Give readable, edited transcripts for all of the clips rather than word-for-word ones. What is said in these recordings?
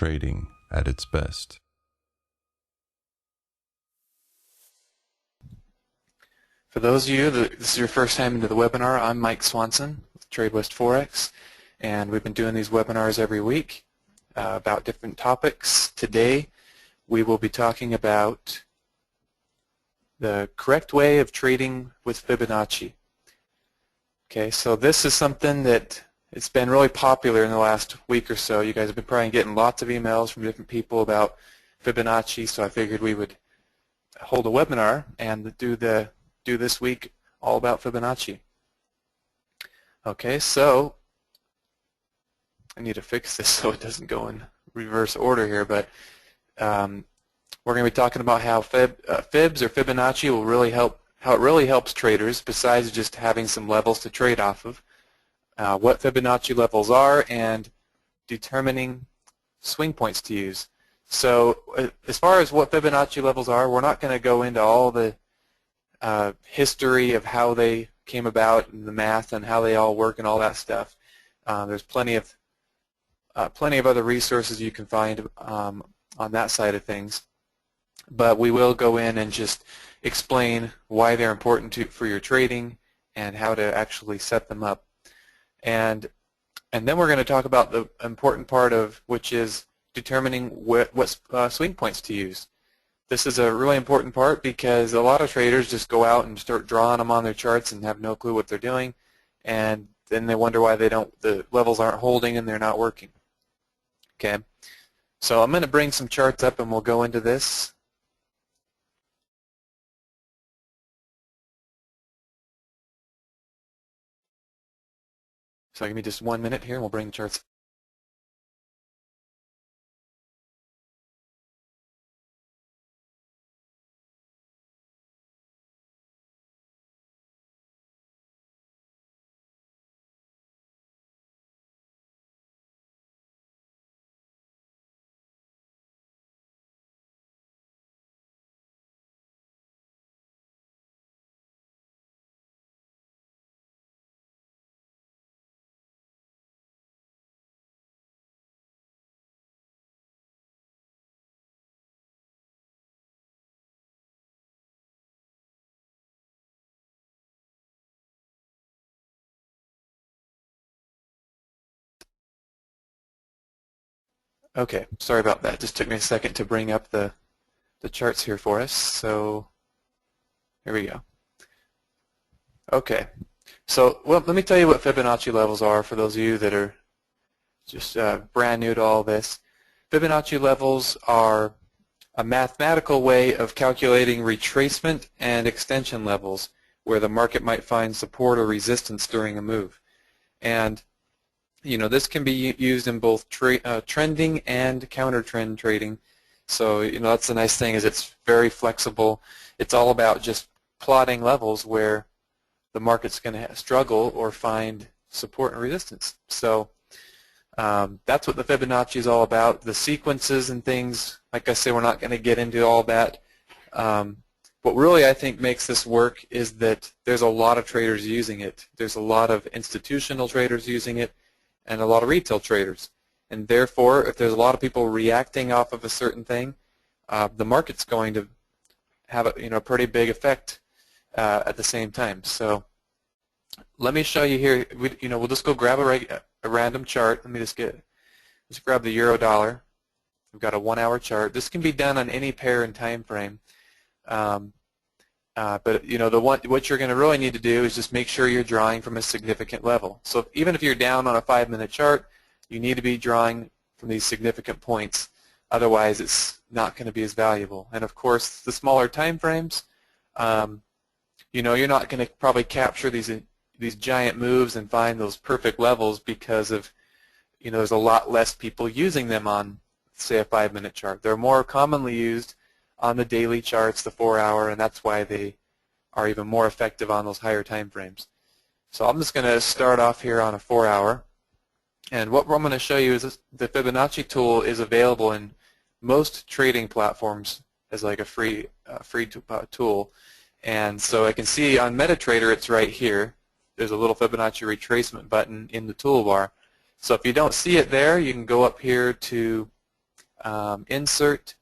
trading at its best. For those of you that this is your first time into the webinar, I'm Mike Swanson with TradeWest Forex, and we've been doing these webinars every week about different topics. Today we will be talking about the correct way of trading with Fibonacci. Okay, so this is something that it's been really popular in the last week or so. You guys have been probably getting lots of emails from different people about Fibonacci, so I figured we would hold a webinar and do this week all about Fibonacci. Okay, so I need to fix this so it doesn't go in reverse order here, but we're going to be talking about how Fibs or Fibonacci will really help, how it really helps traders besides just having some levels to trade off of, what Fibonacci levels are, and determining swing points to use. So as far as what Fibonacci levels are, we're not going to go into all the history of how they came about and the math and how they all work and all that stuff. There's plenty of other resources you can find on that side of things. But we will go in and just explain why they're important for your trading and how to actually set them up. And then we're going to talk about the important part of which is determining what swing points to use. This is a really important part because a lot of traders just go out and start drawing them on their charts and have no clue what they're doing, and then they wonder why the levels aren't holding and they're not working. Okay, so I'm going to bring some charts up and we'll go into this. So give me just 1 minute here and we'll bring the charts. Okay, sorry about that. Just took me a second to bring up the charts here for us. So here we go. Okay, so well, let me tell you what Fibonacci levels are for those of you that are just brand new to all this. Fibonacci levels are a mathematical way of calculating retracement and extension levels where the market might find support or resistance during a move. And you know, this can be used in both trending and counter-trend trading. So, you know, that's the nice thing is it's very flexible. It's all about just plotting levels where the market's going to struggle or find support and resistance. So that's what the Fibonacci is all about. The sequences and things, like I say, we're not going to get into all that. What really I think makes this work is that there's a lot of traders using it. There's a lot of institutional traders using it, and a lot of retail traders. And therefore, if there's a lot of people reacting off of a certain thing, the market's going to have a pretty big effect at the same time. So let me show you here. We'll just go grab a random chart. Let me just grab the euro dollar. We've got a 1 hour chart. This can be done on any pair and time frame. But you know, what you're going to really need to do is just make sure you're drawing from a significant level. So even if you're down on a 5-minute chart, you need to be drawing from these significant points. Otherwise, it's not going to be as valuable. And of course, the smaller time frames, you know, you're not going to probably capture these giant moves and find those perfect levels because of, you know, there's a lot less people using them on, say, a 5-minute chart. They're more commonly used on the daily charts, the 4 hour, and that's why they are even more effective on those higher time frames. So I'm just going to start off here on a 4 hour, and what I'm going to show you is the Fibonacci tool is available in most trading platforms as like a free tool. And so I can see on MetaTrader it's right here. There's a little Fibonacci retracement button in the toolbar. So if you don't see it there, you can go up here to insert,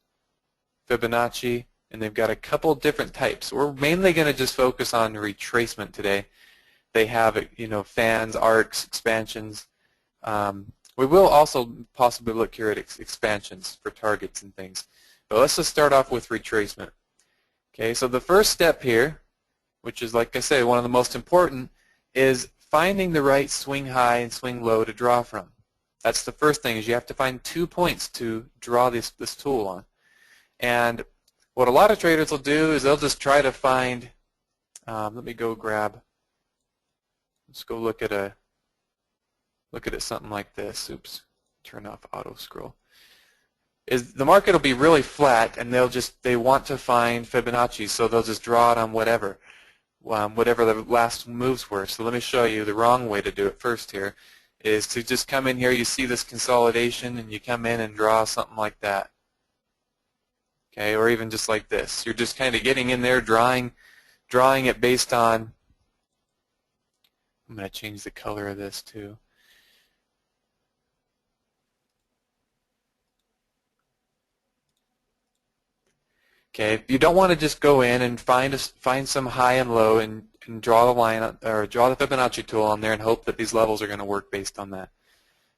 Fibonacci, and they've got a couple different types. We're mainly going to just focus on retracement today. They have, fans, arcs, expansions. We will also possibly look here at expansions for targets and things. But let's just start off with retracement. Okay, so the first step here, which is, like I say, one of the most important, is finding the right swing high and swing low to draw from. That's the first thing, is you have to find 2 points to draw this tool on. And what a lot of traders will do is they'll just try to find, let me go grab, let's go look at something like this. Oops, turn off auto scroll. Is the market will be really flat, and they want to find Fibonacci, so they'll just draw it on whatever the last moves were. So let me show you the wrong way to do it first here, is to just come in here, you see this consolidation, and you come in and draw something like that. Okay, or even just like this. You're just kind of getting in there, drawing it based on, I'm going to change the color of this too. Okay, you don't want to just go in and find some high and low and draw the line or draw the Fibonacci tool on there and hope that these levels are going to work based on that.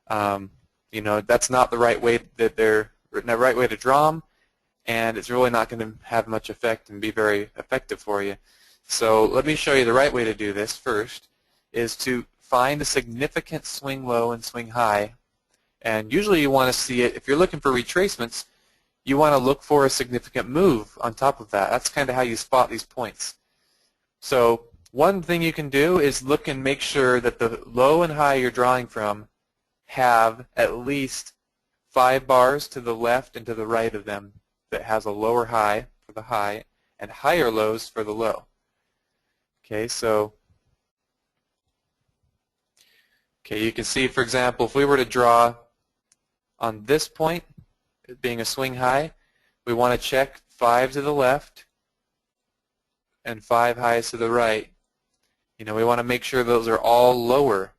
That's not the right way to draw them, and it's really not going to have much effect and be very effective for you. So let me show you the right way to do this first, is to find a significant swing low and swing high. And usually you want to see it, if you're looking for retracements, you want to look for a significant move on top of that. That's kind of how you spot these points. So one thing you can do is look and make sure that the low and high you're drawing from have at least 5 bars to the left and to the right of them that has a lower high for the high and higher lows for the low. Okay, so you can see, for example, if we were to draw on this point, it being a swing high, we want to check 5 to the left and 5 highs to the right. We want to make sure those are all lower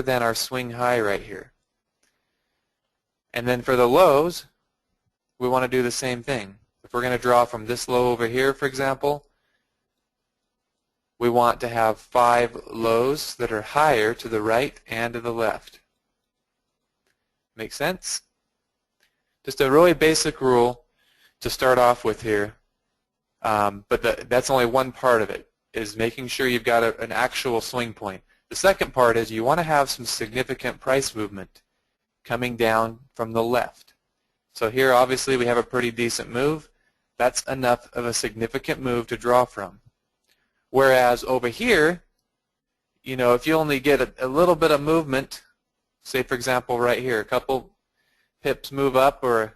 than our swing high right here. And then for the lows, we want to do the same thing. If we're going to draw from this low over here, for example, we want to have 5 lows that are higher to the right and to the left. Make sense? Just a really basic rule to start off with here, but that's only one part of it, is making sure you've got an actual swing point. The second part is you want to have some significant price movement coming down from the left. So here obviously we have a pretty decent move. That's enough of a significant move to draw from. Whereas over here, if you only get a little bit of movement, say for example right here, a couple pips move up or a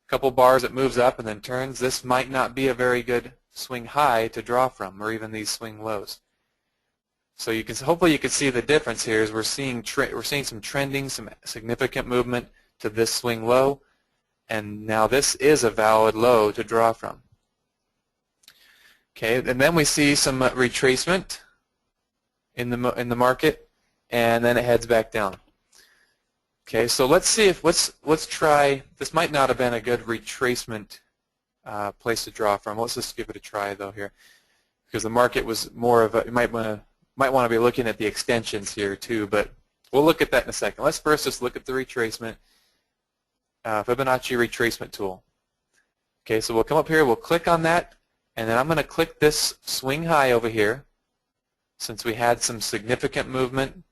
couple bars it moves up and then turns, this might not be a very good swing high to draw from, or even these swing lows. So hopefully you can see the difference here is we're seeing some trending, some significant movement to this swing low, and now this is a valid low to draw from. Okay, and then we see some retracement in the market, and then it heads back down. Okay, so let's see if let's try. This might not have been a good retracement place to draw from. Let's just give it a try though here, because the market was more of a. You might want to be looking at the extensions here too, but we'll look at that in a second. Let's first just look at the retracement, Fibonacci retracement tool. Okay, so we'll come up here, we'll click on that, and then I'm going to click this swing high over here, since we had some significant movement.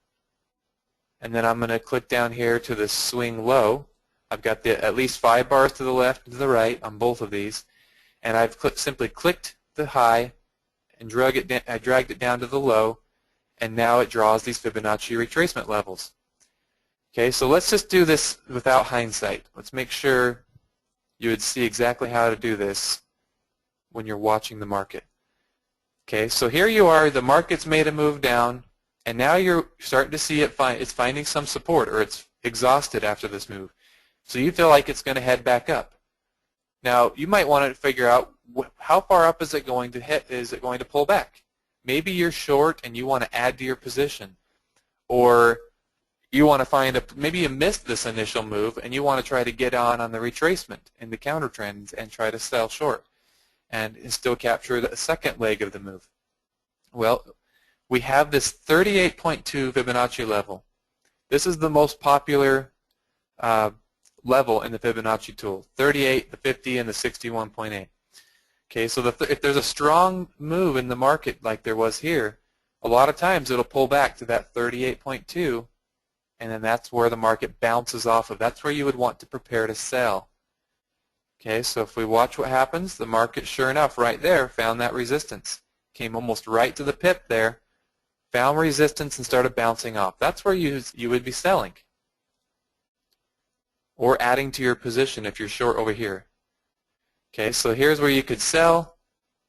And then I'm going to click down here to the swing low. I've got at least 5 bars to the left and to the right on both of these. And I've simply clicked the high and I dragged it down to the low, and now it draws these Fibonacci retracement levels. Okay, so let's just do this without hindsight. Let's make sure you would see exactly how to do this when you're watching the market. Okay, so here you are, the market's made a move down, and now you're starting to see it's finding some support, or it's exhausted after this move. So you feel like it's going to head back up. Now you might want to figure out how far up is it going to hit? Is it going to pull back? Maybe you're short and you want to add to your position, or you want to find maybe you missed this initial move and you want to try to get on the retracement in the counter trends and try to sell short and still capture the second leg of the move. Well, we have this 38.2 Fibonacci level. This is the most popular level in the Fibonacci tool, 38, the 50, and the 61.8. Okay, so if there's a strong move in the market like there was here, a lot of times it'll pull back to that 38.2, and then that's where the market bounces off of. That's where you would want to prepare to sell. Okay, so if we watch what happens, the market, sure enough, right there, found that resistance. Came almost right to the pip there, found resistance, and started bouncing off. That's where you would be selling or adding to your position if you're short over here. Okay, so here's where you could sell,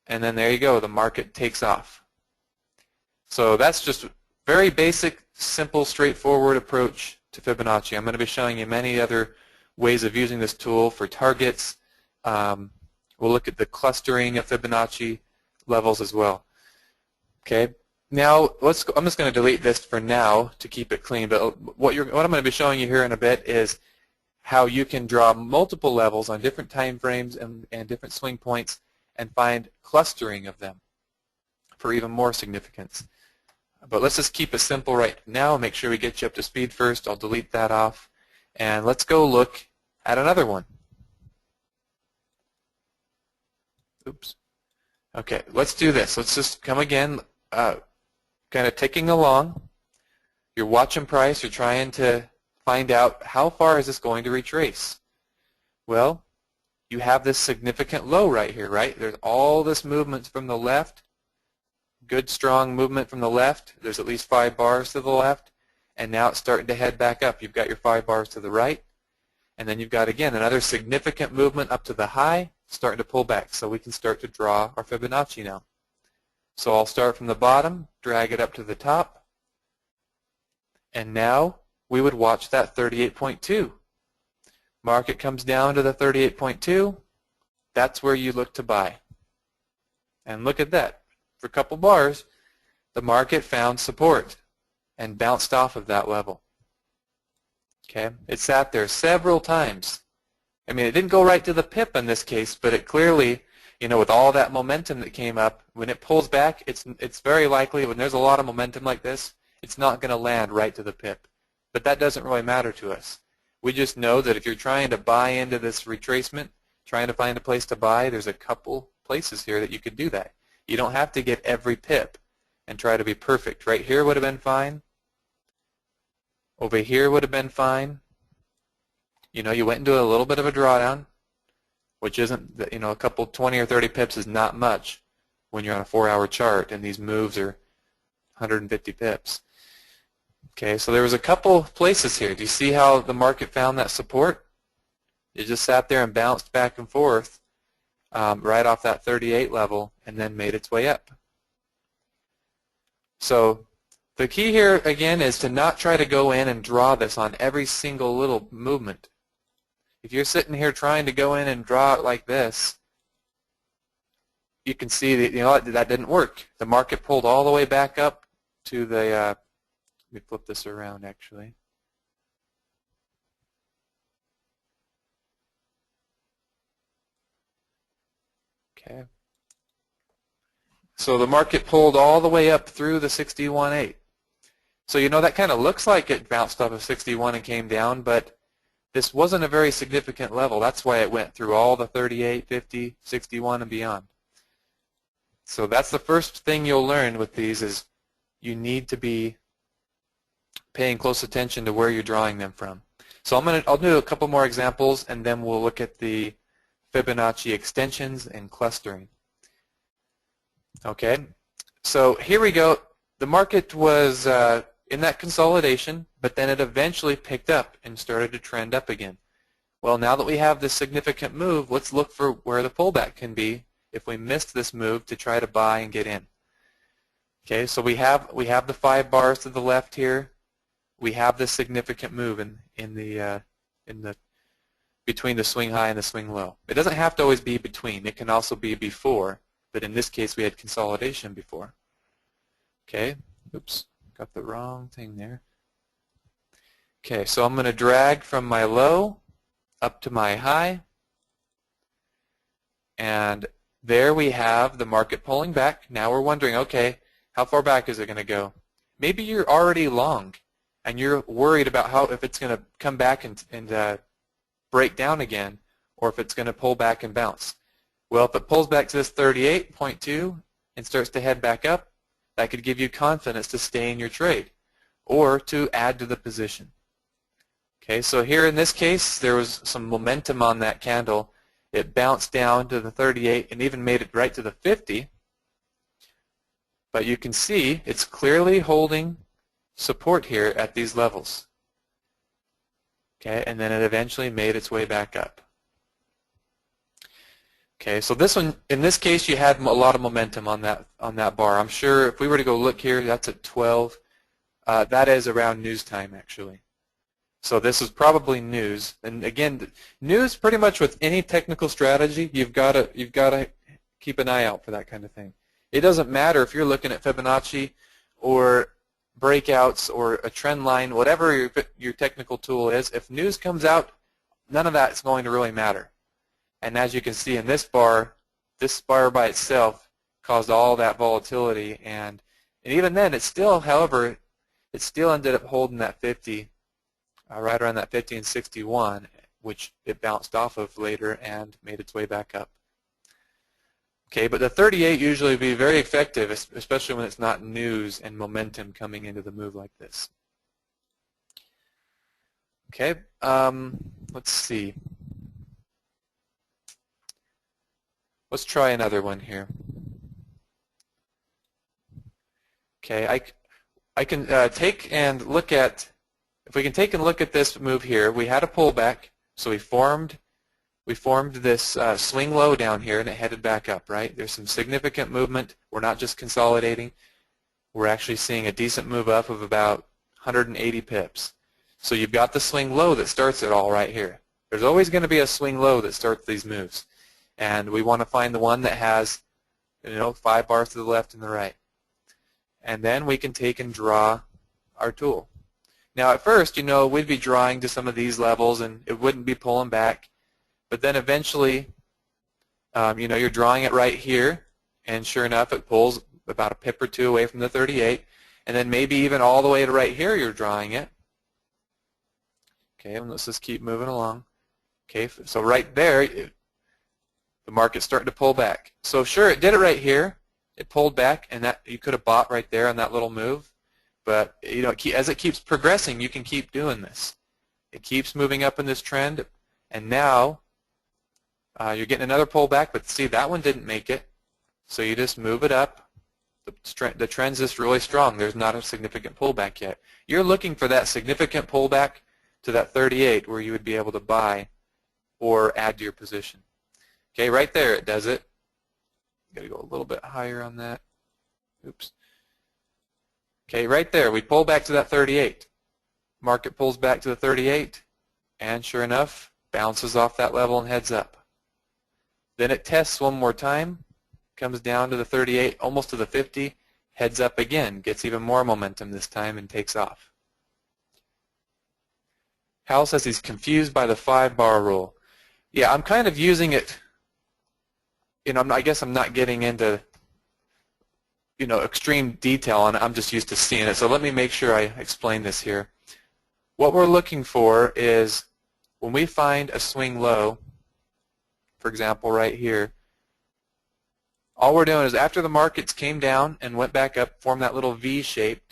and then there you go, the market takes off. So that's just a very basic, simple, straightforward approach to Fibonacci. I'm going to be showing you many other ways of using this tool for targets. We'll look at the clustering of Fibonacci levels as well. Okay, now I'm just going to delete this for now to keep it clean, but what I'm going to be showing you here in a bit is how you can draw multiple levels on different time frames and different swing points and find clustering of them for even more significance. But let's just keep it simple right now. Make sure we get you up to speed first. I'll delete that off. And let's go look at another one. Oops. Okay, let's do this. Let's just come again, kind of ticking along. You're watching price. You're trying to find out how far is this going to retrace. Well, you have this significant low right here, right? There's all this movement from the left. Good, strong movement from the left. There's at least 5 bars to the left. And now it's starting to head back up. You've got your 5 bars to the right. And then you've got, again, another significant movement up to the high, starting to pull back. So we can start to draw our Fibonacci now. So I'll start from the bottom, drag it up to the top. And now we would watch that 38.2. Market comes down to the 38.2. That's where you look to buy. And look at that. For a couple bars, the market found support and bounced off of that level. Okay, it sat there several times. I mean, it didn't go right to the pip in this case, but it clearly, with all that momentum that came up, when it pulls back, it's very likely when there's a lot of momentum like this, it's not going to land right to the pip. But that doesn't really matter to us. We just know that if you're trying to buy into this retracement, trying to find a place to buy, there's a couple places here that you could do that. You don't have to get every pip and try to be perfect. Right here would have been fine. Over here would have been fine. You went into a little bit of a drawdown, which isn't, a couple 20 or 30 pips is not much when you're on a 4-hour chart and these moves are 150 pips. Okay, so there was a couple places here. Do you see how the market found that support? It just sat there and bounced back and forth right off that 38 level and then made its way up. So the key here, again, is to not try to go in and draw this on every single little movement. If you're sitting here trying to go in and draw it like this, you can see that that didn't work. The market pulled all the way back up to the, let me flip this around actually. Okay. So the market pulled all the way up through the 61.8. So that kind of looks like it bounced off of 61 and came down, but this wasn't a very significant level. That's why it went through all the 38, 50, 61, and beyond. So that's the first thing you'll learn with these is you need to be paying close attention to where you're drawing them from. So I'll do a couple more examples, and then we'll look at the Fibonacci extensions and clustering. Okay, so here we go. The market was in that consolidation, but then it eventually picked up and started to trend up again. Well, now that we have this significant move, let's look for where the pullback can be if we missed this move to try to buy and get in. Okay, so we have the 5 bars to the left here. We have this significant move between the swing high and the swing low. It doesn't have to always be between. It can also be before, but in this case we had consolidation before. Okay, oops, got the wrong thing there. Okay, so I'm going to drag from my low up to my high, and there we have the market pulling back. Now we're wondering, okay, how far back is it going to go? Maybe you're already long, and you're worried about how if it's going to come back and break down again, or if it's going to pull back and bounce. Well, if it pulls back to this 38.2 and starts to head back up, that could give you confidence to stay in your trade or to add to the position. Okay, so here in this case, there was some momentum on that candle. It bounced down to the 38 and even made it right to the 50. But you can see it's clearly holding support here at these levels. Okay, and then it eventually made its way back up. Okay, so this one, in this case, you had a lot of momentum on that bar. I'm sure if we were to go look here, that's at 12. That is around news time, actually. So this is probably news. And again, news pretty much with any technical strategy, you've got to keep an eye out for that kind of thing. It doesn't matter if you're looking at Fibonacci or breakouts or a trend line, whatever your technical tool is. If news comes out, none of that's going to really matter. And as you can see in this bar by itself caused all that volatility, and even then, it still, however, it still ended up holding that 50, right around that 50 and 61, which it bounced off of later and made its way back up. Okay, but the 38 usually be very effective, especially when it's not news and momentum coming into the move like this. Okay, let's see. Let's try another one here. Okay, I can take and look at, if we can take and look at this move here, we had a pullback, so we formed this swing low down here and it headed back up, right? There's some significant movement. We're not just consolidating. We're actually seeing a decent move up of about 180 pips. So you've got the swing low that starts it all right here. There's always going to be a swing low that starts these moves. And we want to find the one that has, 5 bars to the left and the right. And then we can take and draw our tool. Now at first, we'd be drawing to some of these levels and it wouldn't be pulling back. But then eventually, you're drawing it right here, and sure enough, it pulls about a pip or two away from the 38, and then maybe even all the way to right here, you're drawing it. Okay, and let's just keep moving along. Okay, so right there, the market's starting to pull back. So sure, it did it right here. It pulled back, and that you could have bought right there on that little move. But as it keeps progressing, you can keep doing this. It keeps moving up in this trend, and now you're getting another pullback, but see, that one didn't make it. So you just move it up. The trend's just really strong. There's not a significant pullback yet. You're looking for that significant pullback to that 38 where you would be able to buy or add to your position. Okay, right there it does it. Got to go a little bit higher on that. Oops. Okay, right there, we pull back to that 38. Market pulls back to the 38, and sure enough, bounces off that level and heads up. Then it tests one more time, comes down to the 38, almost to the 50, heads up again, gets even more momentum this time, and takes off. Hal says he's confused by the 5-bar rule. Yeah, I'm kind of using it, I guess I'm not getting into extreme detail, and I'm just used to seeing it. So let me make sure I explain this here. What we're looking for is when we find a swing low, for example, right here, all we're doing is after the markets came down and went back up, formed that little V shape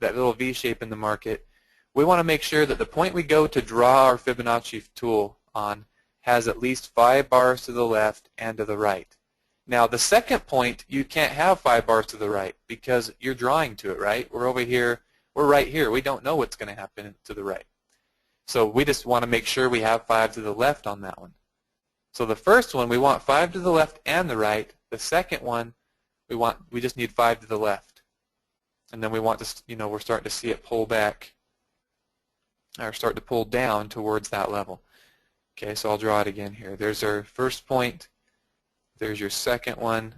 in the market, we want to make sure that the point we go to draw our Fibonacci tool on has at least 5 bars to the left and to the right. Now the second point, you can't have 5 bars to the right because you're drawing to it, right? We're over here, we're right here. We don't know what's going to happen to the right. So we just want to make sure we have 5 to the left on that one. So the first one, we want 5 to the left and the right. The second one, we just need 5 to the left. And then we want to, we're starting to see it pull back, or start to pull down towards that level. Okay, so I'll draw it again here. There's our first point. There's your second one.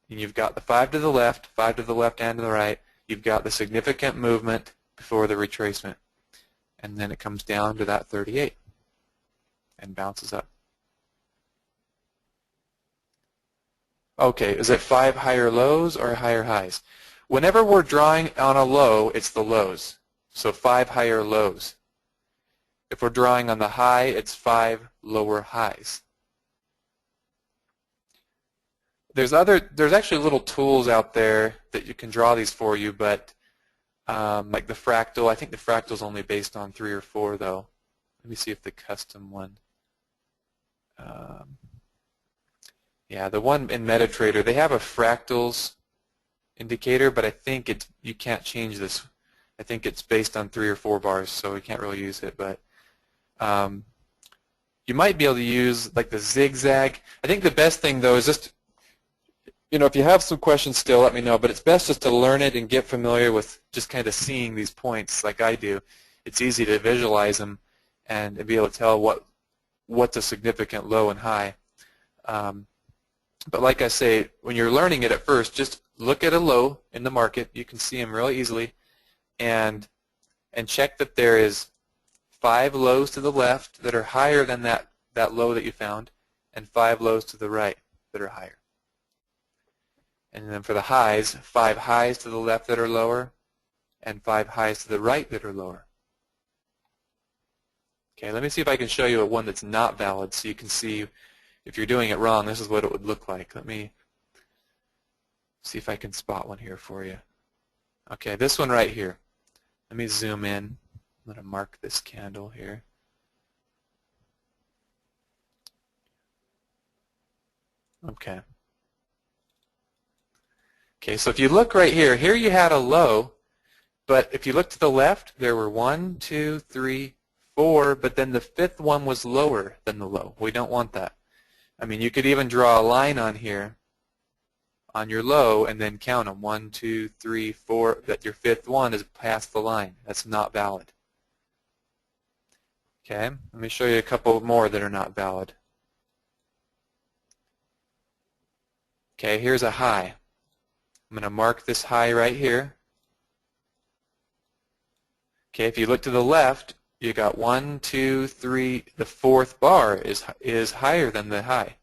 And you've got the 5 to the left and to the right. You've got the significant movement before the retracement. and then it comes down to that 38 and bounces up. Okay, is it 5 higher lows or higher highs? Whenever we're drawing on a low, it's the lows. So 5 higher lows. If we're drawing on the high, it's 5 lower highs. There's actually little tools out there that you can draw these for you, but like the fractal, I think the fractal is only based on 3 or 4 though. Let me see if the custom one. Yeah, the one in MetaTrader, they have a fractals indicator, but I think you can't change this. I think it's based on 3 or 4 bars, so we can't really use it. But you might be able to use like the zigzag. I think the best thing though is just, if you have some questions still, let me know. But it's best just to learn it and get familiar with just kind of seeing these points like I do. It's easy to visualize them and be able to tell what's a significant low and high. But like I say, when you're learning it at first, just look at a low in the market. You can see them really easily, and check that there is 5 lows to the left that are higher than that low that you found, and 5 lows to the right that are higher. And then for the highs, 5 highs to the left that are lower, and 5 highs to the right that are lower. Okay, let me see if I can show you one that's not valid so you can see if you're doing it wrong, this is what it would look like. Let me see if I can spot one here for you. Okay, this one right here. Let me zoom in. I'm going to mark this candle here. Okay. Okay, so if you look right here, here you had a low, but if you look to the left, there were 1, 2, 3, 4, but then the 5th one was lower than the low. We don't want that. I mean, you could even draw a line on here on your low and then count them. 1, 2, 3, 4, that your 5th one is past the line. That's not valid. Okay, let me show you a couple more that are not valid. Okay, here's a high. I'm going to mark this high right here. Okay, if you look to the left, you got 1, 2, 3. The 4th bar is higher than the high.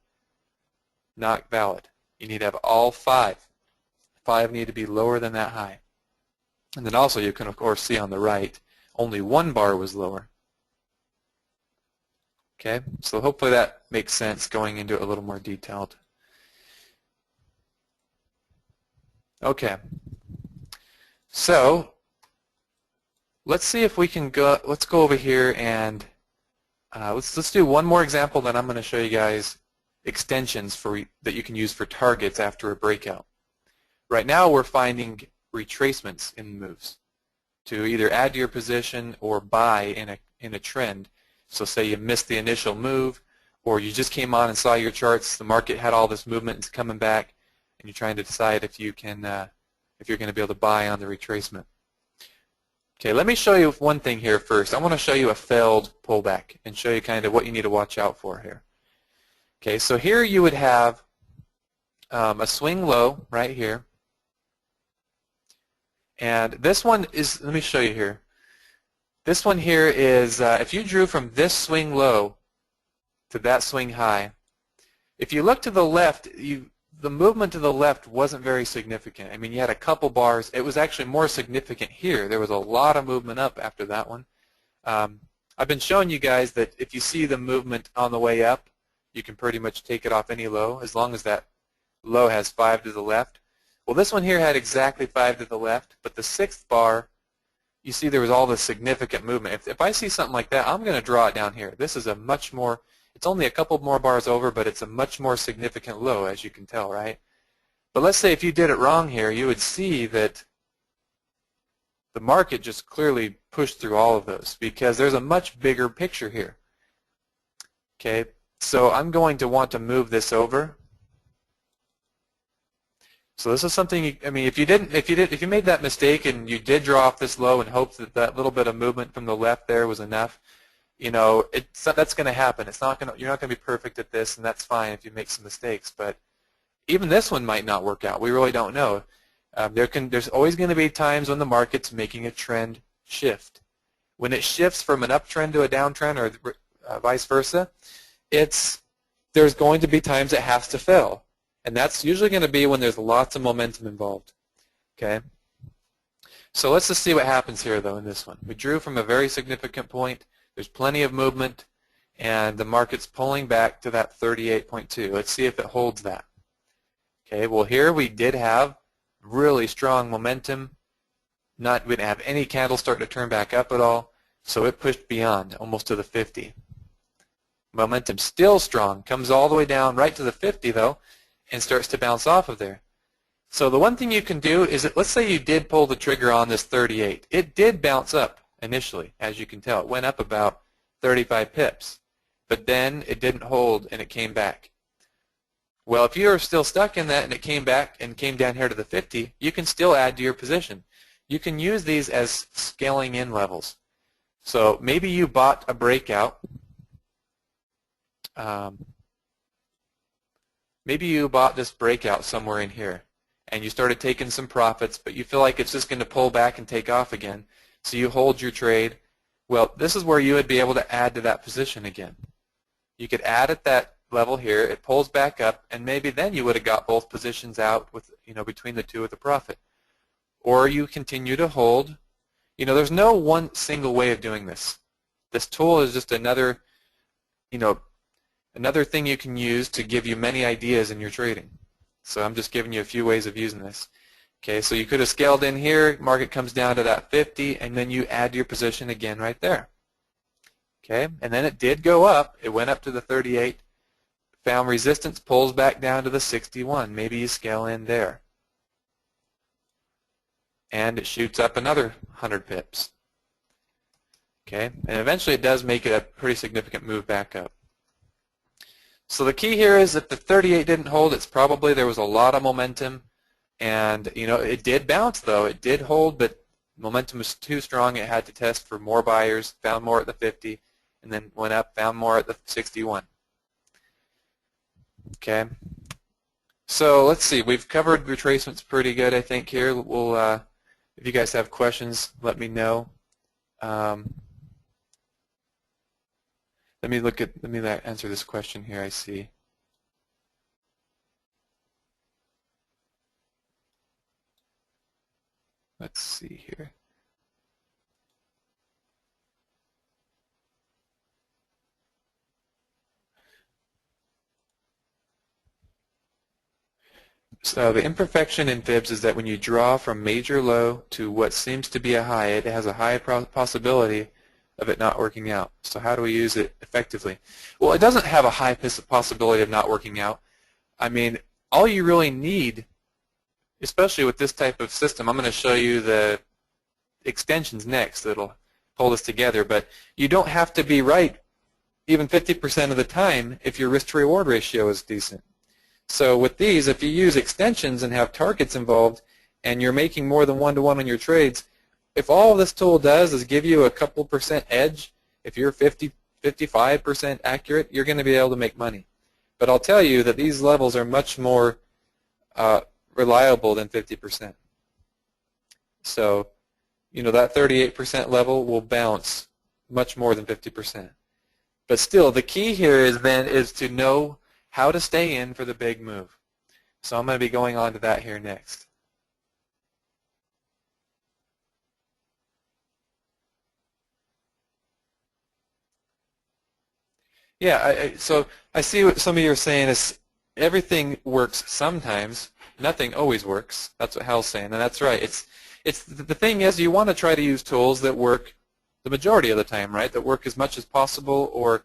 Not valid. You need to have all 5. 5 need to be lower than that high. And then also you can of course see on the right, only 1 bar was lower. Okay, so hopefully that makes sense going into it a little more detailed. Okay, so let's see if we can go. Let's go over here and let's do one more example. Then I'm going to show you guys extensions that you can use for targets after a breakout. Right now we're finding retracements in moves to either add to your position or buy in a trend. So say you missed the initial move, or you just came on and saw your charts. The market had all this movement, it's coming back, and you're trying to decide if you can if you're going to be able to buy on the retracement. Okay, let me show you one thing here first. I want to show you a failed pullback and show you kind of what you need to watch out for here. Okay, so here you would have a swing low right here. And this one is, let me show you here. This one here is, if you drew from this swing low to that swing high, if you look to the left, the movement to the left wasn't very significant. I mean, you had a couple bars. It was actually more significant here. There was a lot of movement up after that one. I've been showing you guys that if you see the movement on the way up, you can pretty much take it off any low as long as that low has 5 to the left. Well, this one here had exactly 5 to the left, but the 6th bar, you see there was all this significant movement. If I see something like that, I'm going to draw it down here. This is a much more, it's only a couple more bars over, but it's a much more significant low, as you can tell, right? But let's say if you did it wrong here, you would see that the market just clearly pushed through all of those because there's a much bigger picture here. Okay, so I'm going to want to move this over. So this is something, I mean, if you made that mistake and you did draw off this low and hoped that that little bit of movement from the left there was enough, you know, that's going to happen. It's not going to, you're not going to be perfect at this, and that's fine if you make some mistakes. But even this one might not work out. We really don't know. There's always going to be times when the market's making a trend shift. When it shifts from an uptrend to a downtrend or vice versa, there's going to be times it has to fail. And that's usually going to be when there's lots of momentum involved. Okay? So let's just see what happens here, though, in this one. We drew from a very significant point. There's plenty of movement, and the market's pulling back to that 38.2. Let's see if it holds that. Okay, well, here we did have really strong momentum. We didn't have any candles starting to turn back up at all, so it pushed beyond, almost to the 50. Momentum still strong, comes all the way down right to the 50, though, and starts to bounce off of there. So the one thing you can do is that, let's say you did pull the trigger on this 38. It did bounce up initially, as you can tell. It went up about 35 pips, but then it didn't hold and it came back. Well, if you're still stuck in that and it came back and came down here to the 50, you can still add to your position. You can use these as scaling in levels. So maybe you bought a breakout. Maybe you bought this breakout somewhere in here, and you started taking some profits, but you feel like it's just going to pull back and take off again. So you hold your trade. Well, this is where you would be able to add to that position again. You could add at that level here. It pulls back up, and maybe then you would have got both positions out with, between the two with a profit. Or you continue to hold. There's no one single way of doing this. This tool is just another thing you can use to give you many ideas in your trading. So I'm just giving you a few ways of using this. Okay, so you could have scaled in here, market comes down to that 50, and then you add your position again right there. Okay, and then it did go up. It went up to the 38, found resistance, pulls back down to the 61. Maybe you scale in there. And it shoots up another 100 pips. Okay, and eventually it does make it a pretty significant move back up. So the key here is if the 38 didn't hold, it's probably there was a lot of momentum. And, it did bounce, though. It did hold, but momentum was too strong. It had to test for more buyers, found more at the 50, and then went up, found more at the 61. Okay. So let's see. We've covered retracements pretty good, I think, here. We'll, if you guys have questions, let me know. Let me answer this question here. I see. Let's see here. So the imperfection in fibs is that when you draw from major low to what seems to be a high, it has a high possibility of it not working out. So how do we use it effectively? Well, it doesn't have a high possibility of not working out. I mean, all you really need, especially with this type of system, I'm going to show you the extensions next that'll hold us together, but you don't have to be right even 50% of the time if your risk-to-reward ratio is decent. So with these, if you use extensions and have targets involved and you're making more than one-to-one on your trades, if all this tool does is give you a couple percent edge, if you're 55% accurate, you're going to be able to make money. But I'll tell you that these levels are much more reliable than 50%. So, that 38% level will bounce much more than 50%. But still, the key here is to know how to stay in for the big move. So I'm going to be going on to that here next. Yeah, so I see what some of you are saying is everything works sometimes. Nothing always works. That's what Hal's saying, and that's right. It's the thing is you want to try to use tools that work the majority of the time, right? That work as much as possible, or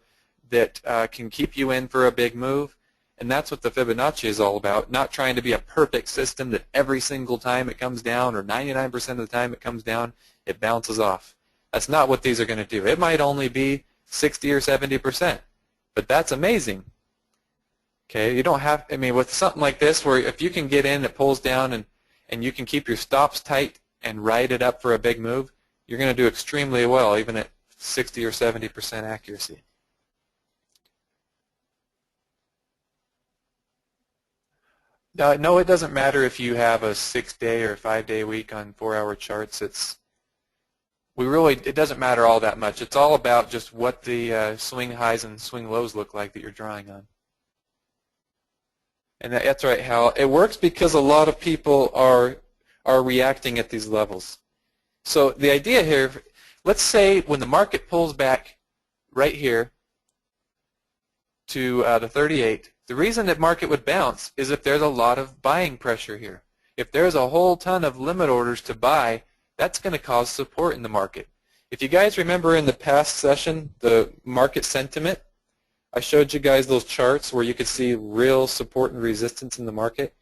that can keep you in for a big move. And that's what the Fibonacci is all about, not trying to be a perfect system that every single time it comes down or 99% of the time it comes down, it bounces off. That's not what these are going to do. It might only be 60 or 70%, but that's amazing. Okay, you don't have, with something like this where if you can get in, it pulls down and you can keep your stops tight and ride it up for a big move, you're going to do extremely well even at 60 or 70% accuracy. No, it doesn't matter if you have a 6-day or 5-day week on 4-hour charts. it doesn't matter all that much. It's all about just what the swing highs and swing lows look like that you're drawing on. And that's right, Hal. It works because a lot of people are reacting at these levels. So the idea here, let's say when the market pulls back right here to the 38, the reason that market would bounce is if there's a lot of buying pressure here. If there's a whole ton of limit orders to buy, that's going to cause support in the market. If you guys remember in the past session, the market sentiment, I showed you guys those charts where you could see real support and resistance in the market.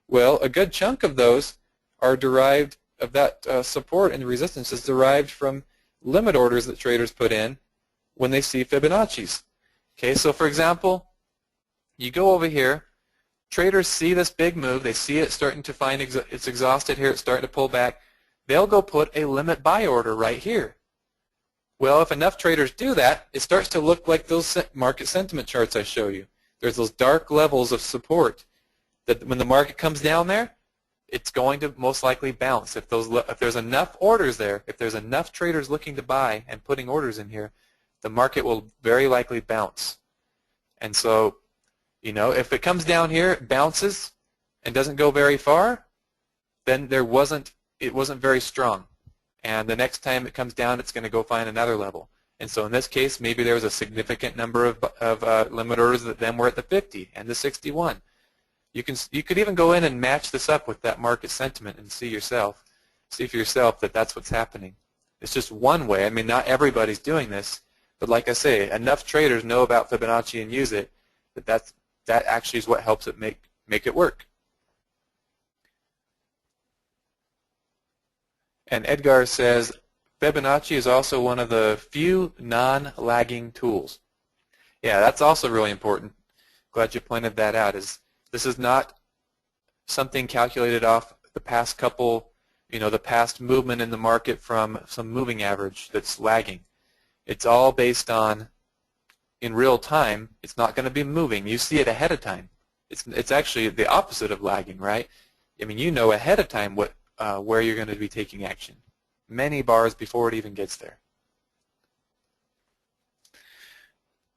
Well, a good chunk of those are derived, of that support and resistance is derived from limit orders that traders put in when they see Fibonacci's. Okay, so for example, you go over here, traders see this big move, they see it starting to find it's exhausted here, it's starting to pull back, they'll go put a limit buy order right here. Well, if enough traders do that, it starts to look like those market sentiment charts I show you. There's those dark levels of support that when the market comes down there, it's going to most likely bounce. If there's enough orders there, if there's enough traders looking to buy and putting orders in here, the market will very likely bounce. And so, you know, if it comes down here, it bounces and doesn't go very far, then it wasn't very strong. And the next time it comes down, it's going to go find another level. And so in this case, maybe there was a significant number of limit orders that then were at the 50 and the 61. You could even go in and match this up with that market sentiment and see for yourself that that's what's happening. It's just one way. I mean, not everybody's doing this, but like I say, enough traders know about Fibonacci and use it that actually is what helps it make it work. And Edgar says, Fibonacci is also one of the few non-lagging tools. Yeah, that's also really important. Glad you pointed that out. This is not something calculated off the past couple, the past movement in the market from some moving average that's lagging. It's all based on, in real time, it's not going to be moving. You see it ahead of time. It's actually the opposite of lagging, right? I mean, you know ahead of time where you're going to be taking action, many bars before it even gets there.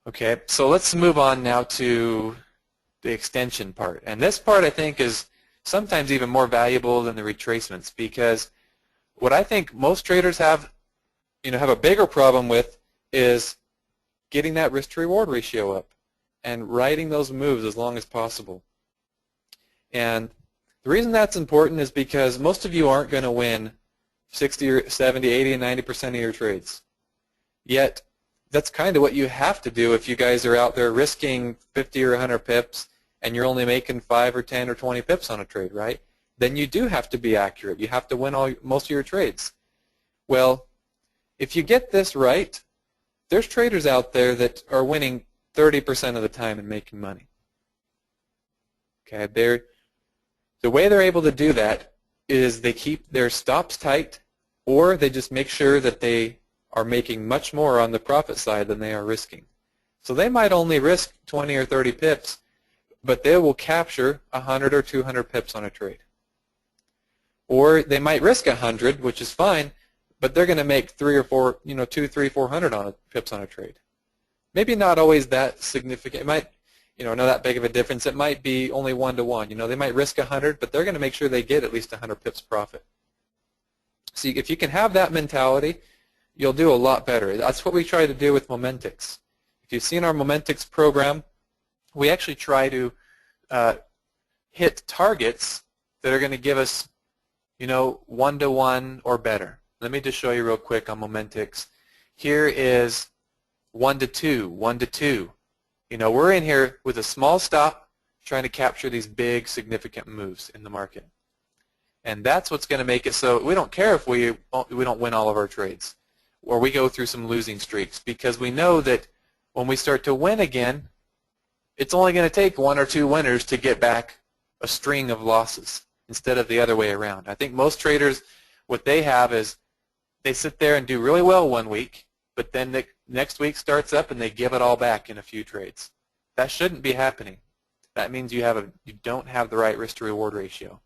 Okay, so let's move on now to the extension part. And this part I think is sometimes even more valuable than the retracements, because what I think most traders have a bigger problem with is getting that risk to reward ratio up and riding those moves as long as possible. And the reason that's important is because most of you aren't going to win 60 or 70, 80, and 90% of your trades. Yet that's kind of what you have to do if you guys are out there risking 50 or 100 pips and you're only making 5 or 10 or 20 pips on a trade, right? Then you do have to be accurate. You have to win most of your trades. Well, if you get this right, there's traders out there that are winning 30% of the time and making money. Okay, the way they're able to do that is they keep their stops tight, or they just make sure that they are making much more on the profit side than they are risking. So they might only risk 20 or 30 pips, but they will capture 100 or 200 pips on a trade. Or they might risk 100, which is fine, but they're going to make 3 or 4, 2, 3, 400 pips on a trade. Maybe not always that significant. It might, not that big of a difference. It might be only 1-to-1. They might risk 100, but they're going to make sure they get at least 100 pips profit. See, if you can have that mentality, you'll do a lot better. That's what we try to do with Momentix. If you've seen our Momentix program, we actually try to hit targets that are going to give us, 1-to-1 or better. Let me just show you real quick on Momentix. Here is 1-to-2, 1-to-2. We're in here with a small stop trying to capture these big, significant moves in the market. And that's what's going to make it so we don't care if we don't win all of our trades or we go through some losing streaks, because we know that when we start to win again, it's only going to take 1 or 2 winners to get back a string of losses instead of the other way around. I think most traders, what they have is they sit there and do really well one week, but then the next week starts up and they give it all back in a few trades. That shouldn't be happening. That means you don't have the right risk to reward ratio.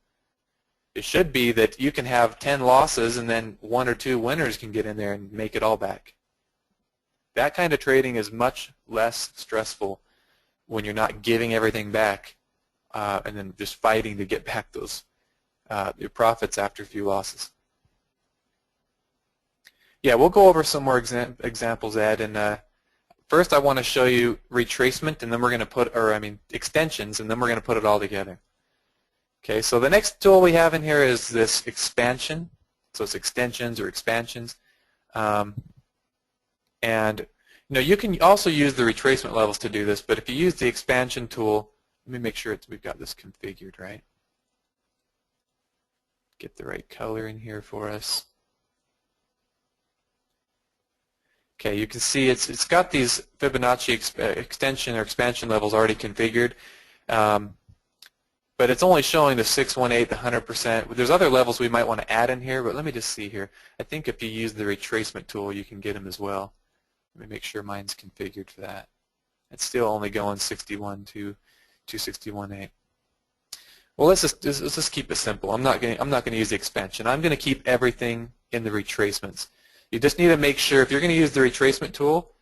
It should be that you can have 10 losses and then 1 or 2 winners can get in there and make it all back. That kind of trading is much less stressful when you're not giving everything back and then just fighting to get back those your profits after a few losses. Yeah, we'll go over some more examples, Ed. And first, I want to show you retracement, and then we're going to put, extensions, and then we're going to put it all together. Okay, so the next tool we have in here is this expansion. So it's extensions or expansions. And you can also use the retracement levels to do this, but if you use the expansion tool, let me make sure we've got this configured right. Get the right color in here for us. Okay, you can see it's got these Fibonacci extension or expansion levels already configured, but it's only showing the 618, the 100%. There's other levels we might want to add in here, but let me just see here. I think if you use the retracement tool, you can get them as well. Let me make sure mine's configured for that. It's still only going 61 to 261.8. Well, let's just keep it simple. I'm not going to use the expansion. I'm going to keep everything in the retracements. You just need to make sure if you're going to use the retracement tool,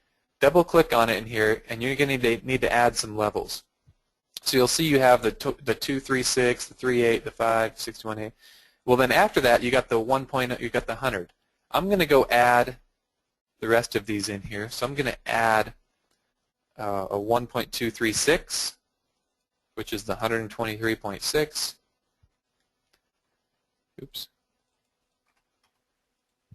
double-click on it in here, and you're going to need to add some levels. So you'll see you have the 236, the 38, the 5, 61.8. Well, then after that, you got the 1 point, you got the 100. I'm going to go add the rest of these in here. So I'm going to add a 1.236, which is the 123.6. Oops.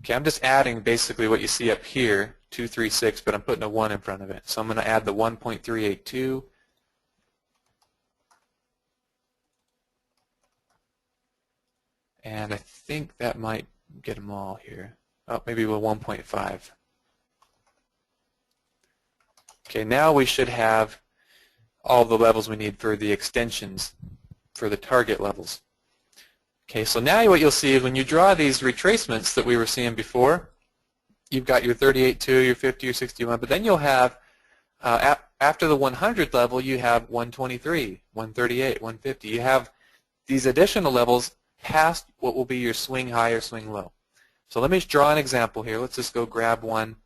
Okay, I'm just adding basically what you see up here, 236, but I'm putting a 1 in front of it. So I'm going to add the 1.382. And I think that might get them all here. Oh, maybe with 1.5. Okay, now we should have all the levels we need for the extensions for the target levels. Okay, so now what you'll see is when you draw these retracements that we were seeing before, you've got your 38.2, your 50, your 61, but then you'll have, after the 100 level, you have 123, 138, 150. You have these additional levels past what will be your swing high or swing low. So let me draw an example here. Let's just go grab one.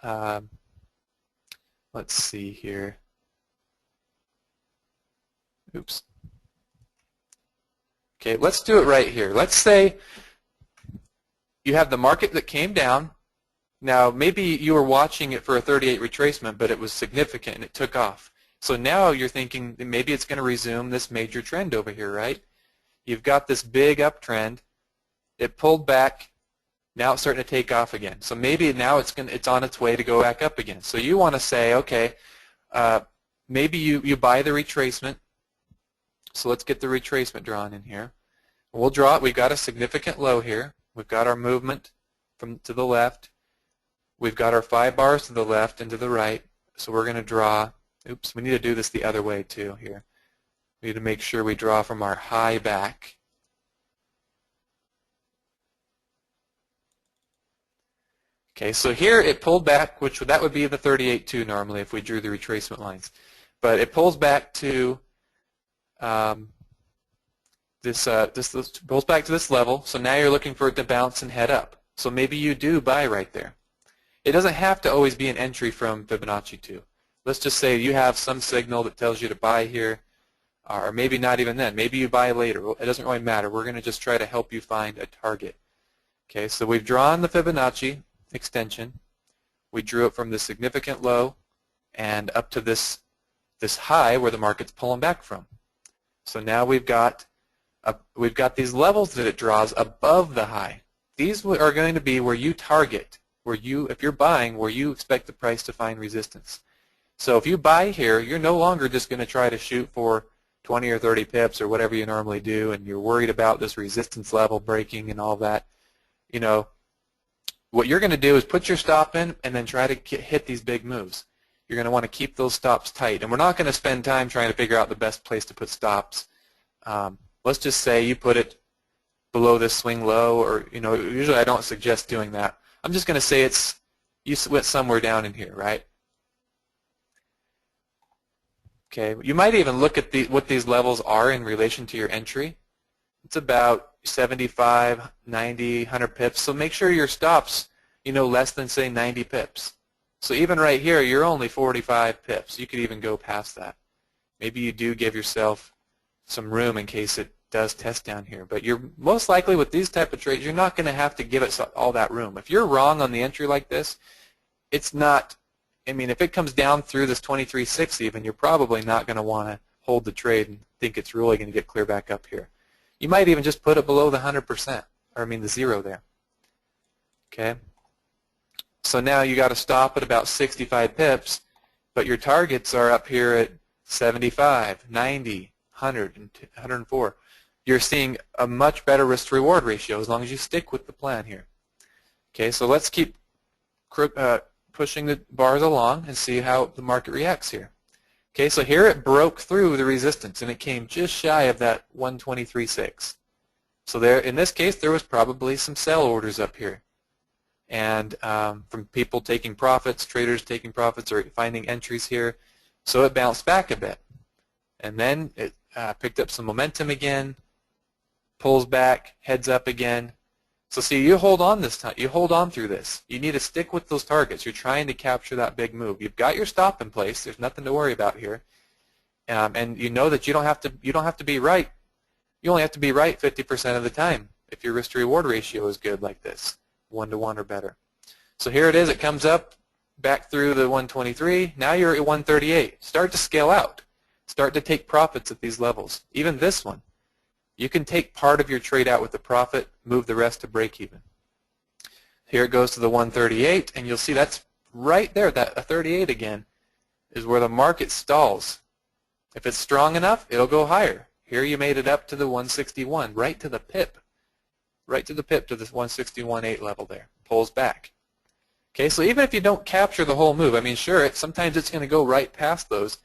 Let's see here. Oops. Okay, let's do it right here. Let's say you have the market that came down. Now, maybe you were watching it for a 38 retracement, but it was significant and it took off. So now you're thinking that maybe it's going to resume this major trend over here, right? You've got this big uptrend. It pulled back. Now it's starting to take off again. So maybe now it's on its way to go back up again. So you want to say, okay, maybe you buy the retracement. So let's get the retracement drawn in here. We'll draw it. We've got a significant low here. We've got our movement to the left. We've got our 5 bars to the left and to the right. So we're going to draw. Oops, we need to do this the other way too here. We need to make sure we draw from our high back. Okay, so here it pulled back, which that would be the 38.2 normally if we drew the retracement lines. But it pulls back to this pulls back to this level. So now you're looking for it to bounce and head up. So maybe you do buy right there. It doesn't have to always be an entry from Fibonacci 2. Let's just say you have some signal that tells you to buy here, or maybe not even then. Maybe you buy later. It doesn't really matter. We're going to just try to help you find a target. Okay, so we've drawn the Fibonacci extension. We drew it from the significant low and up to this high where the market's pulling back from. So now we've got these levels that it draws above the high. These are going to be where you target, if you're buying, where you expect the price to find resistance. So if you buy here, you're no longer just going to try to shoot for 20 or 30 pips or whatever you normally do, and you're worried about this resistance level breaking and all that. You know, what you're going to do is put your stop in and then try to hit these big moves. You're going to want to keep those stops tight. And we're not going to spend time trying to figure out the best place to put stops. Let's just say you put it below this swing low, or usually I don't suggest doing that. I'm just going to say you went somewhere down in here, right? Okay. You might even look at what these levels are in relation to your entry. It's about 75, 90, 100 pips. So make sure your stops, less than, say, 90 pips. So even right here, you're only 45 pips. You could even go past that. Maybe you do give yourself some room in case it does test down here. But you're most likely with these type of trades, you're not going to have to give it all that room. If you're wrong on the entry like this, it's not, if it comes down through this 23.6 even, you're probably not going to want to hold the trade and think it's really going to get clear back up here. You might even just put it below the 100%, or the zero there. Okay? So now you got to stop at about 65 pips, but your targets are up here at 75, 90, 100, and 104. You're seeing a much better risk-to-reward ratio as long as you stick with the plan here. Okay, so let's keep pushing the bars along and see how the market reacts here. Okay, so here it broke through the resistance and it came just shy of that 123.6. So there, in this case, there was probably some sell orders up here, and from people taking profits, traders taking profits, or finding entries here. So it bounced back a bit, and then it picked up some momentum again, pulls back, heads up again. So see, you hold on this time. You hold on through this. You need to stick with those targets. You're trying to capture that big move. You've got your stop in place. There's nothing to worry about here, and you know that you don't have to be right. You only have to be right 50% of the time if your risk-to-reward ratio is good like this, 1-to-1 or better. So here it is. It comes up back through the 123. Now you're at 138. Start to scale out. Start to take profits at these levels. Even this one. You can take part of your trade out with the profit, move the rest to break even. Here it goes to the 138, and you'll see that's right there. That 38 again is where the market stalls. If it's strong enough, it'll go higher. Here you made it up to the 161, right to the pip. Right to the pip to this 161.8 level there. Pulls back. Okay, so even if you don't capture the whole move, sure, sometimes it's going to go right past those.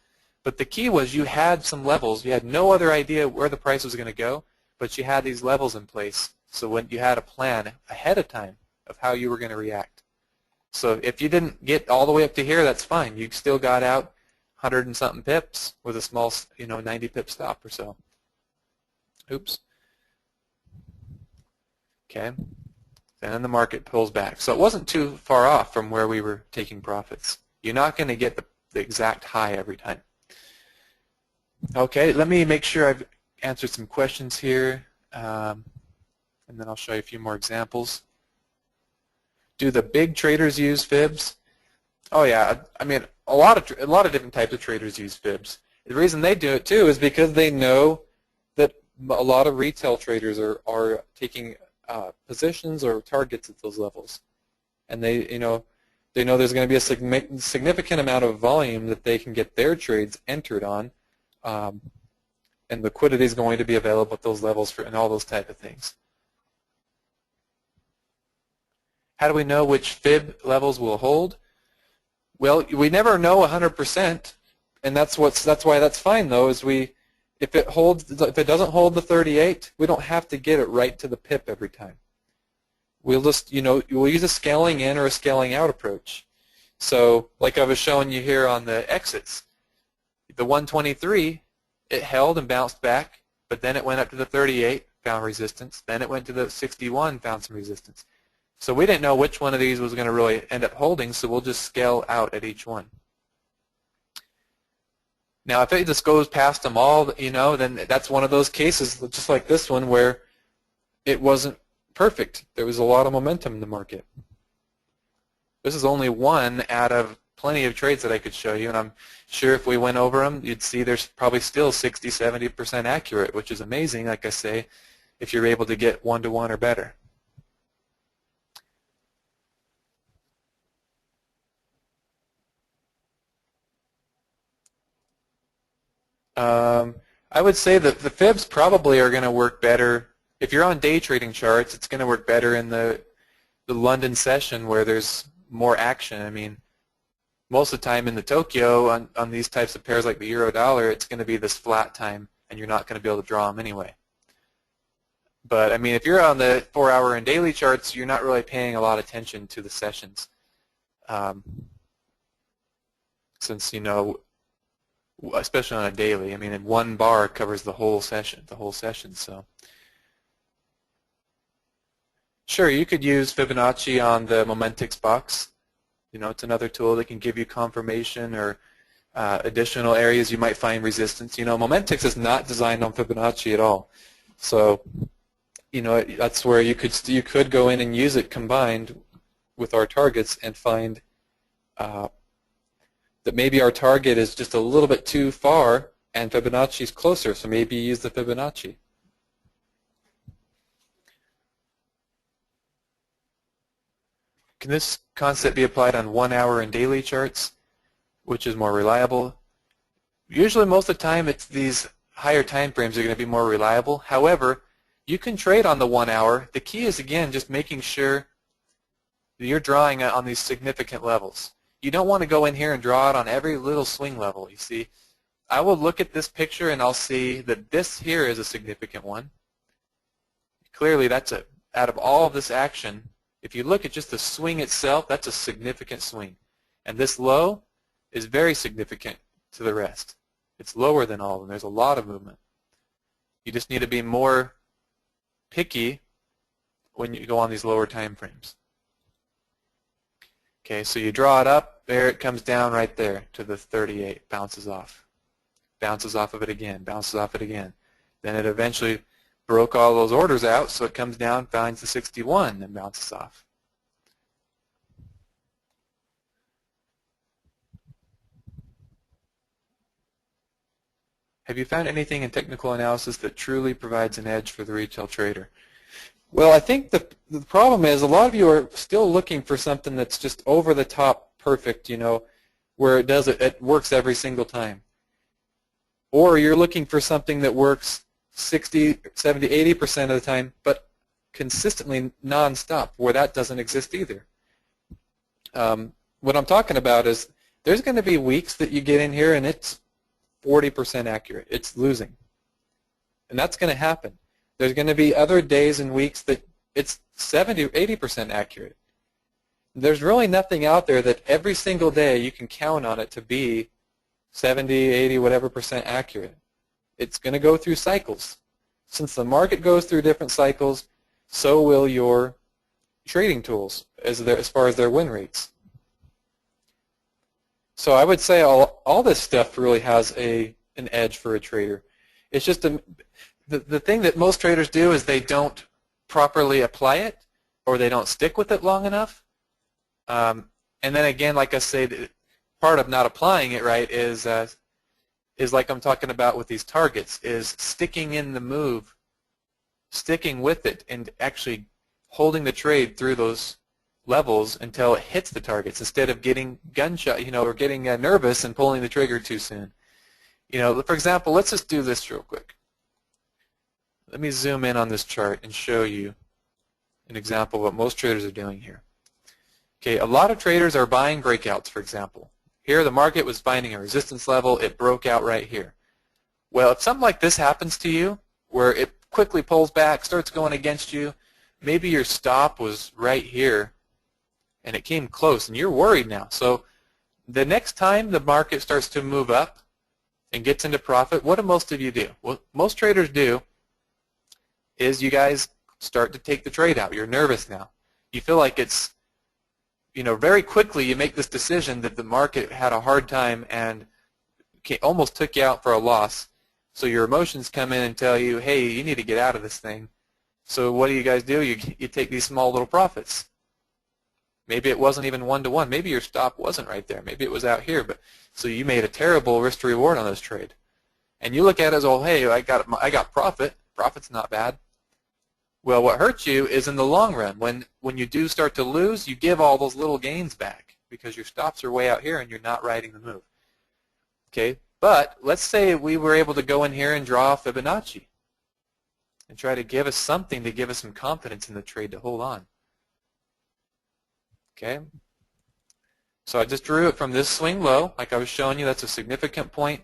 But the key was you had some levels. You had no other idea where the price was going to go, but you had these levels in place. So when you had a plan ahead of time of how you were going to react. So if you didn't get all the way up to here, that's fine. You still got out 100 and something pips with a small, 90 pip stop or so. Oops. Okay. And then the market pulls back. So it wasn't too far off from where we were taking profits. You're not going to get the exact high every time. Okay, let me make sure I've answered some questions here, and then I'll show you a few more examples. Do the big traders use fibs? Oh yeah, a lot of different types of traders use fibs. The reason they do it too is because they know that a lot of retail traders are taking positions or targets at those levels, and they know there's going to be a significant amount of volume that they can get their trades entered on. And liquidity is going to be available at those levels and all those type of things. How do we know which fib levels will hold? Well, we never know 100%, and that's why that's fine though. If it doesn't hold the 38, we don't have to get it right to the pip every time. We'll just we'll use a scaling in or a scaling out approach. So like I was showing you here on the exits. The 123, it held and bounced back, but then it went up to the 38, found resistance. Then it went to the 61, found some resistance. So we didn't know which one of these was going to really end up holding, so we'll just scale out at each one. Now, if it just goes past them all, then that's one of those cases, just like this one, where it wasn't perfect. There was a lot of momentum in the market. This is only one out of plenty of trades that I could show you, and I'm sure if we went over them, you'd see there's probably still 60-70% accurate, which is amazing, like I say, if you're able to get 1-to-1 or better. I would say that the fibs probably are going to work better. If you're on day trading charts, it's going to work better in the London session where there's more action. Most of the time in the Tokyo on these types of pairs like the euro dollar, it's going to be this flat time, and you're not going to be able to draw them anyway. But if you're on the 4-hour and daily charts, you're not really paying a lot of attention to the sessions, since especially on a daily. One bar covers the whole session. So Sure, you could use Fibonacci on the Momentix box. You know, it's another tool that can give you confirmation or additional areas you might find resistance. You know, Momentix is not designed on Fibonacci at all. So, you know, that's where you could go in and use it combined with our targets and find that maybe our target is just a little bit too far and Fibonacci is closer, so maybe use the Fibonacci. Can this concept be applied on 1 hour and daily charts, which is more reliable? Usually most of the time it's these higher time frames are going to be more reliable. However, you can trade on the 1 hour. The key is, again, just making sure that you're drawing on these significant levels. You don't want to go in here and draw it on every little swing level. You see, I will look at this picture and I'll see that this here is a significant one. Clearly, that's out of all of this action, if you look at just the swing itself, that's a significant swing. And this low is very significant to the rest. It's lower than all of them. There's a lot of movement. You just need to be more picky when you go on these lower time frames. Okay, so you draw it up, there it comes down right there to the 38, bounces off. Bounces off of it again, bounces off it again. Then it eventually broke all those orders out, so it comes down, finds the 61, and bounces off. Have you found anything in technical analysis that truly provides an edge for the retail trader? Well, I think the problem is a lot of you are still looking for something that's just over the top perfect, you know, where it works every single time. Or you're looking for something that works 60, 70, 80% of the time, but consistently non-stop, where that doesn't exist either. What I'm talking about is there's going to be weeks that you get in here and it's 40% accurate. It's losing. And that's going to happen. There's going to be other days and weeks that it's 70 or 80% accurate. There's really nothing out there that every single day you can count on it to be 70, 80, whatever percent accurate. It's going to go through cycles. Since the market goes through different cycles, so will your trading tools as far as their win rates. So I would say all this stuff really has an edge for a trader. It's just the thing that most traders do is they don't properly apply it, or they don't stick with it long enough. And then again, like I say, part of not applying it right is like I'm talking about with these targets, is sticking in the move, sticking with it, and actually holding the trade through those levels until it hits the targets, instead of getting gunshot, you know, or getting nervous and pulling the trigger too soon. You know, for example, let's just do this real quick. Let me zoom in on this chart and show you an example of what most traders are doing here. Okay, a lot of traders are buying breakouts, for example. Here the market was finding a resistance level, it broke out right here. Well, if something like this happens to you, where it quickly pulls back, starts going against you, maybe your stop was right here, and it came close, and you're worried now. So the next time the market starts to move up and gets into profit, what do most of you do? What most traders do is you guys start to take the trade out. You're nervous now. You feel like it's, you know, very quickly you make this decision that the market had a hard time and almost took you out for a loss. So your emotions come in and tell you, hey, you need to get out of this thing. So what do you guys do? You take these small little profits. Maybe it wasn't even one-to-one. Maybe your stop wasn't right there. Maybe it was out here. But so you made a terrible risk to reward on this trade. And you look at it as, oh, hey, I got profit. Profit's not bad. Well, what hurts you is in the long run. When you do start to lose, you give all those little gains back because your stops are way out here and you're not riding the move. Okay, but let's say we were able to go in here and draw Fibonacci and try to give us something to give us some confidence in the trade to hold on. Okay, so I just drew it from this swing low, like I was showing you. That's a significant point.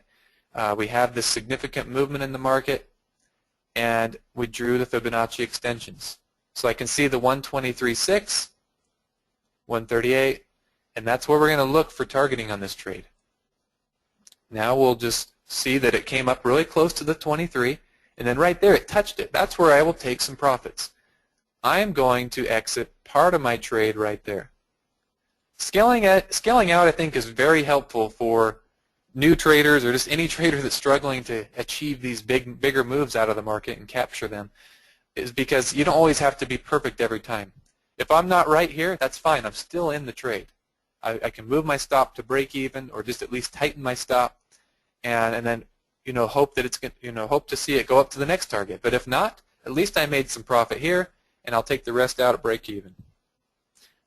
We have this significant movement in the market, and we drew the Fibonacci extensions. So I can see the 123.6, 138, and that's where we're going to look for targeting on this trade. Now we'll just see that it came up really close to the 23, and then right there it touched it. That's where I will take some profits. I am going to exit part of my trade right there. Scaling out, I think, is very helpful for new traders or just any trader that's struggling to achieve these bigger moves out of the market and capture them, is because you don't always have to be perfect every time. If I'm not right here, that's fine. I'm still in the trade. I can move my stop to break even, or just at least tighten my stop, and then hope that it's hope to see it go up to the next target. But if not, at least I made some profit here, and I'll take the rest out at break even,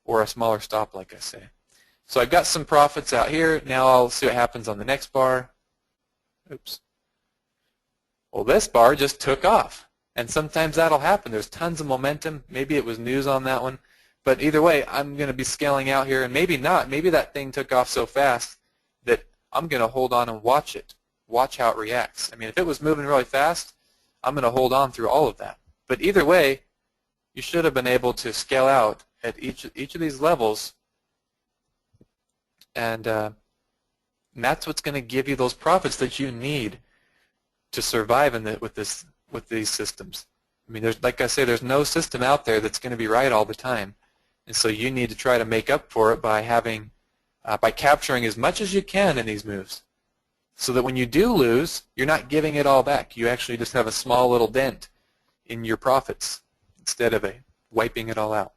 or a smaller stop, like I say. So I've got some profits out here. Now I'll see what happens on the next bar. Oops. Well, this bar just took off. And sometimes that'll happen. There's tons of momentum. Maybe it was news on that one. But either way, I'm going to be scaling out here, and maybe not. Maybe that thing took off so fast that I'm going to hold on and watch it. Watch how it reacts. I mean, if it was moving really fast, I'm going to hold on through all of that. But either way, you should have been able to scale out at each of these levels, and that's what's going to give you those profits that you need to survive with these systems. I mean, like I say, there's no system out there that's going to be right all the time, and so you need to try to make up for it by by capturing as much as you can in these moves, so that when you do lose, you're not giving it all back. You actually just have a small little dent in your profits instead of wiping it all out.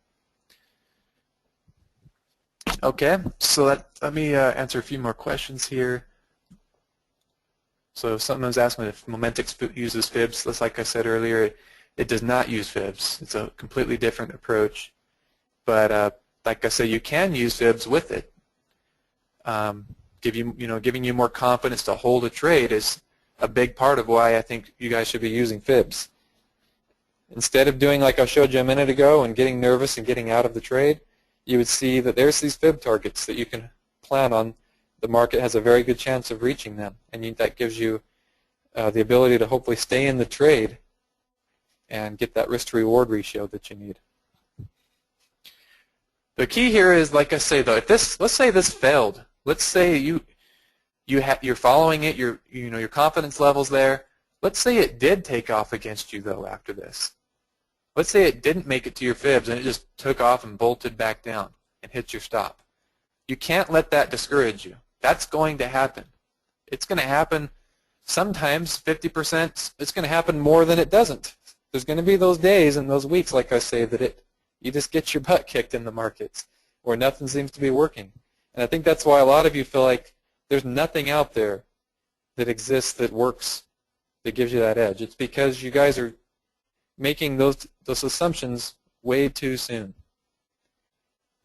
Okay, so let me answer a few more questions here. So someone was asking if Momentix uses fibs. Just like I said earlier, it does not use fibs. It's a completely different approach. But like I said, you can use fibs with it. Giving you more confidence to hold a trade is a big part of why I think you guys should be using fibs. Instead of doing like I showed you a minute ago and getting nervous and getting out of the trade, you would see that there's these fib targets that you can plan on. The market has a very good chance of reaching them, and that gives you the ability to hopefully stay in the trade and get that risk-to-reward ratio that you need. The key here is, like I say, though, let's say this failed. Let's say you're following it. Your confidence level's there. Let's say it did take off against you though after this. Let's say it didn't make it to your fibs and it just took off and bolted back down and hit your stop. You can't let that discourage you. That's going to happen. It's going to happen sometimes 50%. It's going to happen more than it doesn't. There's going to be those days and those weeks, like I say, that you just get your butt kicked in the markets where nothing seems to be working. And I think that's why a lot of you feel like there's nothing out there that exists that works, that gives you that edge. It's because you guys are making those assumptions way too soon.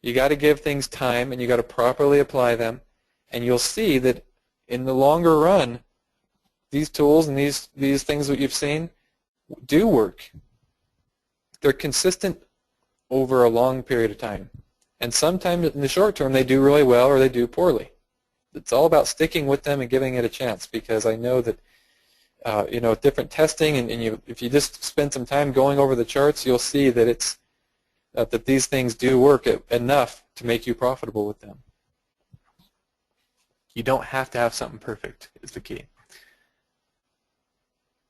You got to give things time, and you got to properly apply them, and you'll see that in the longer run, these tools and these things that you've seen do work. They're consistent over a long period of time, and sometimes in the short term they do really well or they do poorly. It's all about sticking with them and giving it a chance, because I know that different testing, and if you just spend some time going over the charts, you'll see that that these things do work enough to make you profitable with them. You don't have to have something perfect is the key.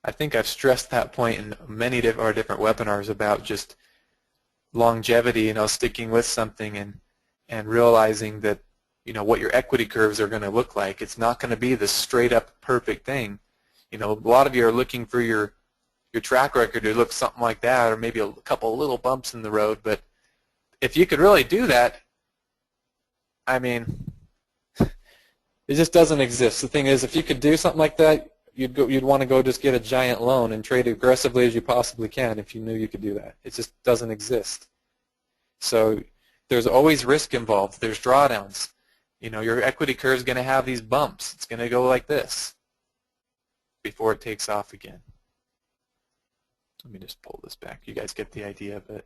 I think I've stressed that point in many of our different webinars about just longevity, sticking with something and realizing that what your equity curves are going to look like. It's not going to be this straight up perfect thing. A lot of you are looking for your track record to look something like that, or maybe a couple little bumps in the road. But if you could really do that, I mean, it just doesn't exist. The thing is, if you could do something like that, you'd want to go just get a giant loan and trade aggressively as you possibly can if you knew you could do that. It just doesn't exist. So there's always risk involved. There's drawdowns. Your equity curve is going to have these bumps. It's going to go like this before it takes off again. Let me just pull this back. You guys get the idea, but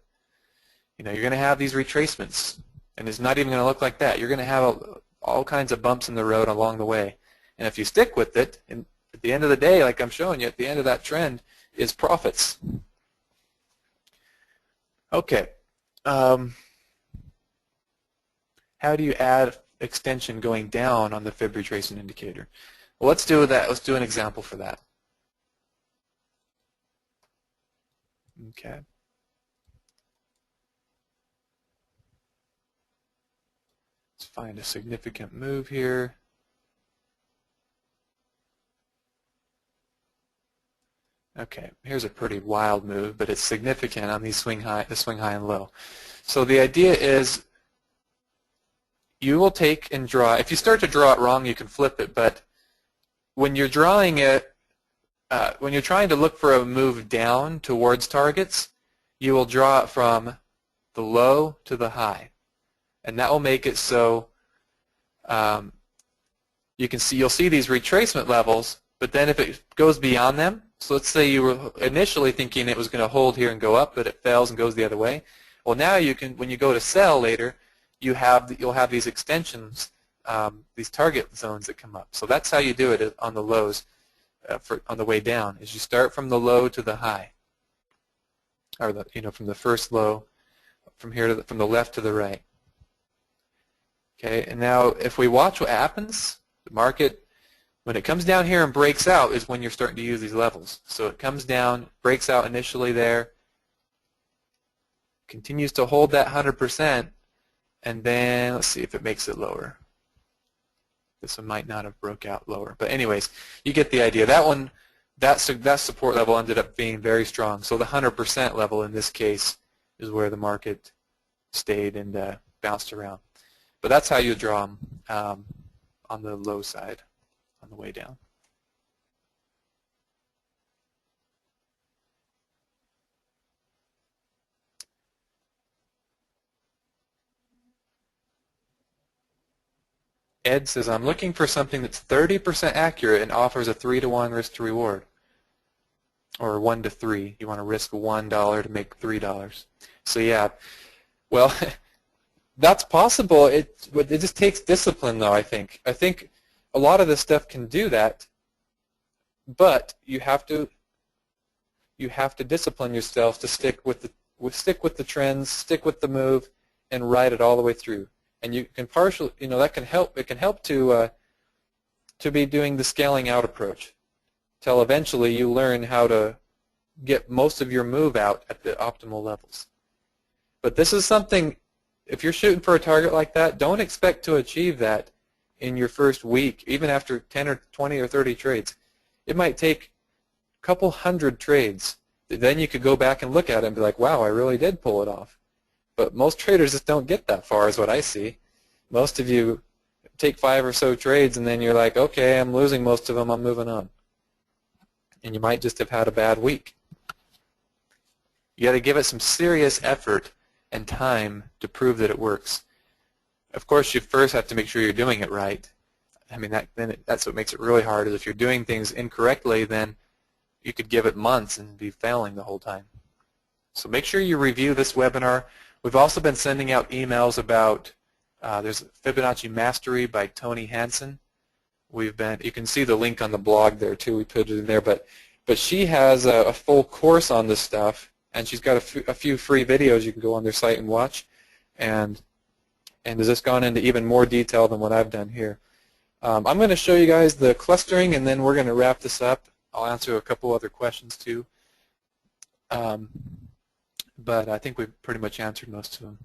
you're going to have these retracements, and it's not even going to look like that. You're going to have all kinds of bumps in the road along the way, and if you stick with it, and at the end of the day, like I'm showing you, at the end of that trend is profits. Okay. How do you add extension going down on the fib retracement indicator? Well, let's do that. Let's do an example for that. Okay. find a significant move here. Okay, here's a pretty wild move, but it's significant on these the swing high and low. So the idea is you will take and draw. If you start to draw it wrong, you can flip it, but when you're drawing it, when you're trying to look for a move down towards targets, you will draw it from the low to the high, and that will make it so you'll see these retracement levels, but then if it goes beyond them, so let's say you were initially thinking it was going to hold here and go up, but it fails and goes the other way. Well, now you can, when you go to sell later, you'll have these extensions, these target zones that come up. So that's how you do it on the lows, on the way down. Is you start from the low to the high, or from the first low, from the left to the right. Okay, and now if we watch what happens, the market, when it comes down here and breaks out is when you're starting to use these levels. So it comes down, breaks out initially there, continues to hold that 100%, and then let's see if it makes it lower. This one might not have broke out lower. But anyways, you get the idea. That one, that support level ended up being very strong. So the 100% level in this case is where the market stayed and bounced around. But that's how you draw them on the low side, on the way down. Ed says, I'm looking for something that's 30% accurate and offers a 3-to-1 risk to reward. Or 1 to 3. You want to risk $1 to make $3. So yeah, well, that's possible. It just takes discipline, though, I think. I think a lot of this stuff can do that, but you have to discipline yourself to stick with the trends, stick with the move, and ride it all the way through. And you can that can help. It can help to be doing the scaling out approach, till eventually you learn how to get most of your move out at the optimal levels. But this is something. If you're shooting for a target like that, don't expect to achieve that in your first week, even after 10 or 20 or 30 trades. It might take a couple hundred trades. Then you could go back and look at it and be like, wow, I really did pull it off. But most traders just don't get that far, is what I see. Most of you take 5 or so trades, and then you're like, okay, I'm losing most of them, I'm moving on. And you might just have had a bad week. You got to give it some serious effort and time to prove that it works. Of course, you first have to make sure you're doing it right. I mean, that's what makes it really hard, is if you're doing things incorrectly, then you could give it months and be failing the whole time. So make sure you review this webinar. We've also been sending out emails about, there's Fibonacci Mastery by Tony Hansen. You can see the link on the blog there too, we put it in there, but she has a full course on this stuff, and she's got a few free videos you can go on their site and watch, and has just gone into even more detail than what I've done here. I'm going to show you guys the clustering, and then we're going to wrap this up. I'll answer a couple other questions too. But I think we've pretty much answered most of them.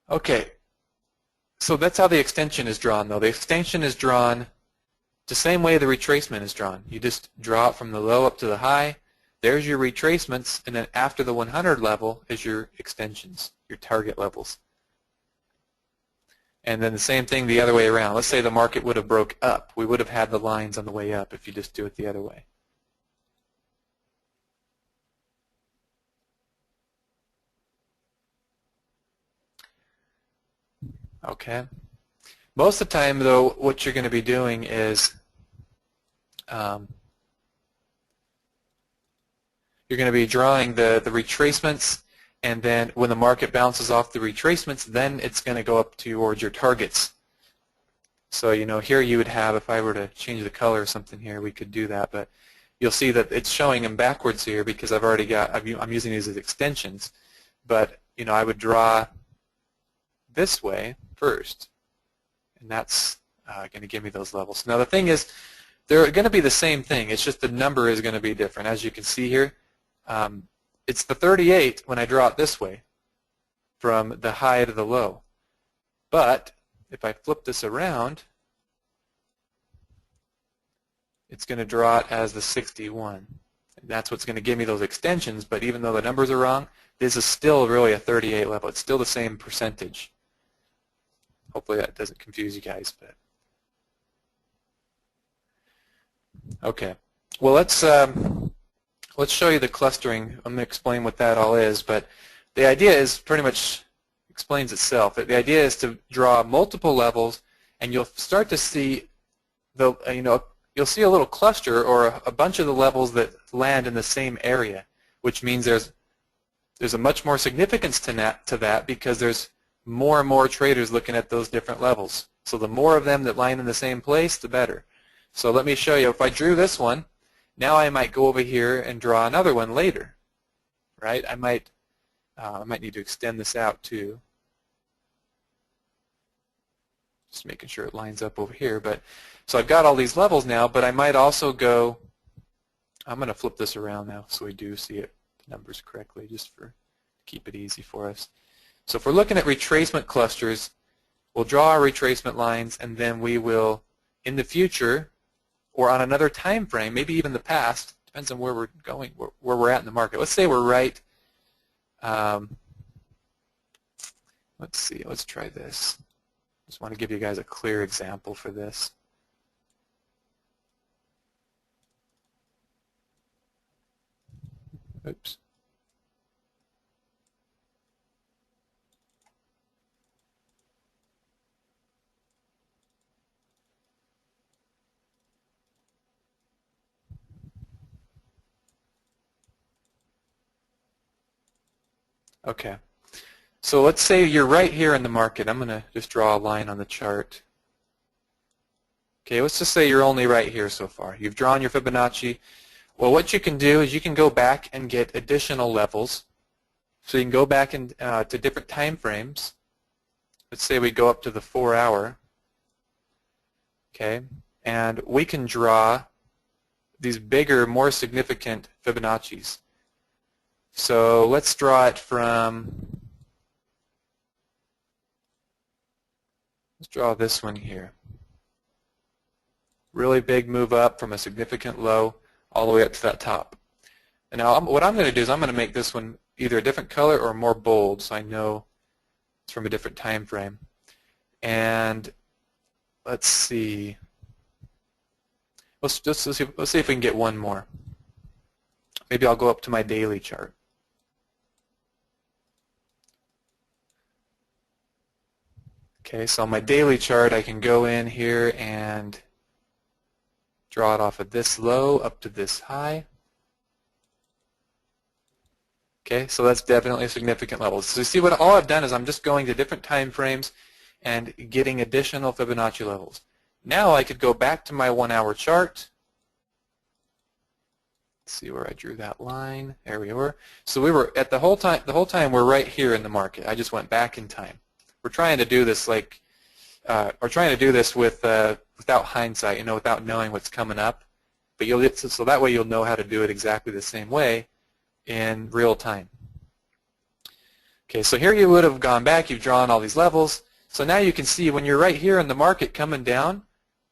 Okay, so that's how the extension is drawn, though. The extension is drawn the same way the retracement is drawn. You just draw it from the low up to the high. There's your retracements, and then after the 100 level is your extensions, your target levels. And then the same thing the other way around. Let's say the market would have broke up. We would have had the lines on the way up if you just do it the other way. Okay. Most of the time, though, what you're going to be doing is you're going to be drawing the retracements, and then when the market bounces off the retracements, then it's going to go up towards your targets. So, here you would have, if I were to change the color or something here, we could do that, but you'll see that it's showing them backwards here because I'm using these as extensions. But, I would draw this way first, and that's going to give me those levels. Now the thing is, they're going to be the same thing. It's just the number is going to be different. As you can see here, it's the 38 when I draw it this way. from the high to the low. But if I flip this around, it's going to draw it as the 61. And that's what's going to give me those extensions, but even though the numbers are wrong, this is still really a 38 level. It's still the same percentage. Hopefully that doesn't confuse you guys. But okay. Well, let's show you the clustering. I'm going to explain what that all is, but the idea is pretty much explains itself. The idea is to draw multiple levels, and you'll start to see the you'll see a little cluster or a bunch of the levels that land in the same area, which means there's a much more significance to that because there's more and more traders looking at those different levels. So the more of them that line in the same place, the better. So let me show you. If I drew this one, now I might go over here and draw another one later, right? I might need to extend this out too. Just making sure it lines up over here. But so I've got all these levels now, but I might also go, I'm going to flip this around now so we do see it, the numbers correctly, just to keep it easy for us. So if we're looking at retracement clusters, we'll draw our retracement lines, and then we will, in the future, or on another time frame, maybe even the past, depends on where we're going, where we're at in the market. Let's say we're right, let's see, let's try this. Just want to give you guys a clear example for this. Oops. Okay. So let's say you're right here in the market. I'm going to just draw a line on the chart. Okay, let's just say you're only right here so far. You've drawn your Fibonacci. Well, what you can do is you can go back and get additional levels. So you can go back to different time frames. Let's say we go up to the 4-hour. Okay, and we can draw these bigger, more significant Fibonaccis. So let's draw it from, let's draw this one here. Really big move up from a significant low all the way up to that top. And now what I'm going to do is I'm going to make this one either a different color or more bold so I know it's from a different time frame. And let's see. Let's see if we can get one more. Maybe I'll go up to my daily chart. Okay, so on my daily chart I can go in here and draw it off of this low up to this high. Okay, so that's definitely a significant level. So you see what all I've done is I'm just going to different time frames and getting additional Fibonacci levels. Now I could go back to my 1-hour chart. Let's see where I drew that line. There we were. So we were at the whole time we're right here in the market. I just went back in time. We're trying to do this like, or trying to do this with without hindsight, without knowing what's coming up. But you'll get so that way you'll know how to do it exactly the same way in real time. Okay, so here you would have gone back. You've drawn all these levels. So now you can see when you're right here in the market coming down,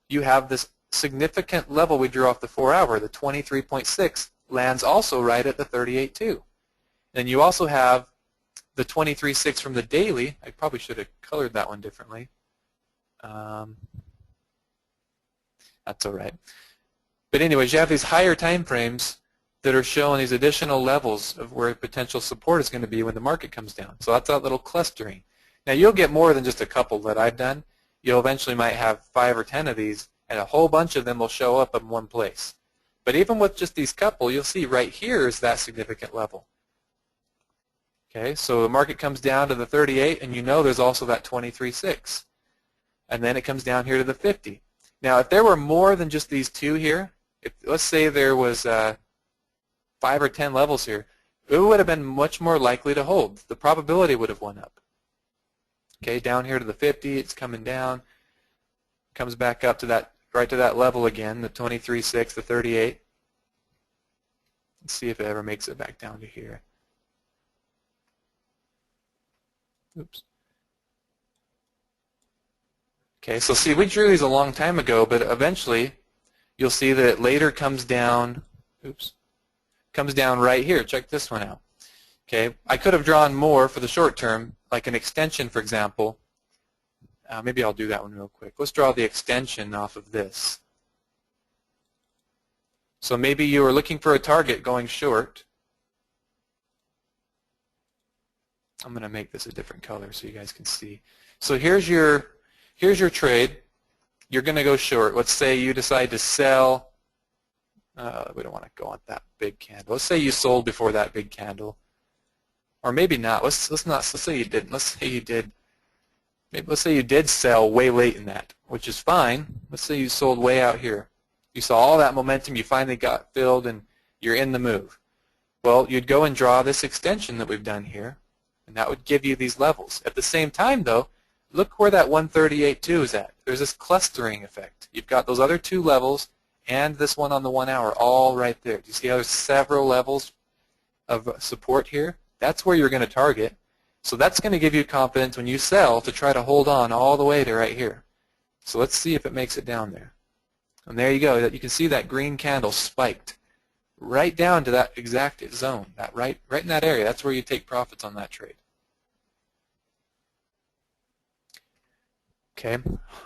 you have this significant level we drew off the 4-hour. The 23.6 lands also right at the 38.2. Then you also have the 23.6 from the daily. I probably should have colored that one differently. That's all right. But anyways, you have these higher time frames that are showing these additional levels of where potential support is going to be when the market comes down. So that's that little clustering. Now you'll get more than just a couple that I've done. You'll eventually might have 5 or 10 of these, and a whole bunch of them will show up in one place. But even with just these couple, you'll see right here is that significant level. Okay, so the market comes down to the 38, and you know there's also that 23.6. And then it comes down here to the 50. Now, if there were more than just these two here, let's say there was 5 or 10 levels here, it would have been much more likely to hold. The probability would have went up. Okay, down here to the 50, it's coming down, comes back up to that, right to that level again, the 23.6, the 38. Let's see if it ever makes it back down to here. Oops. Okay, so see, we drew these a long time ago, but eventually you'll see that it later comes down, oops, comes down right here. Check this one out. Okay, I could have drawn more for the short term, like an extension, for example. Maybe I'll do that one real quick. Let's draw the extension off of this. So maybe you were looking for a target going short. I'm going to make this a different color so you guys can see. So here's your trade. You're going to go short. Let's say you decide to sell. We don't want to go on that big candle. Let's say you sold before that big candle, or maybe not. Let's say you didn't. Let's say you did. Maybe let's say you did sell way late in that, which is fine. Let's say you sold way out here. You saw all that momentum. You finally got filled, and you're in the move. Well, you'd go and draw this extension that we've done here, and that would give you these levels. At the same time, though, look where that 138.2 is at. There's this clustering effect. You've got those other two levels and this one on the 1 hour all right there. Do you see how there's several levels of support here? That's where you're going to target. So that's going to give you confidence when you sell to try to hold on all the way to right here. So let's see if it makes it down there. And there you go. You can see that green candle spiked right down to that exact zone, that right in that area. That's where you take profits on that trade. Okay,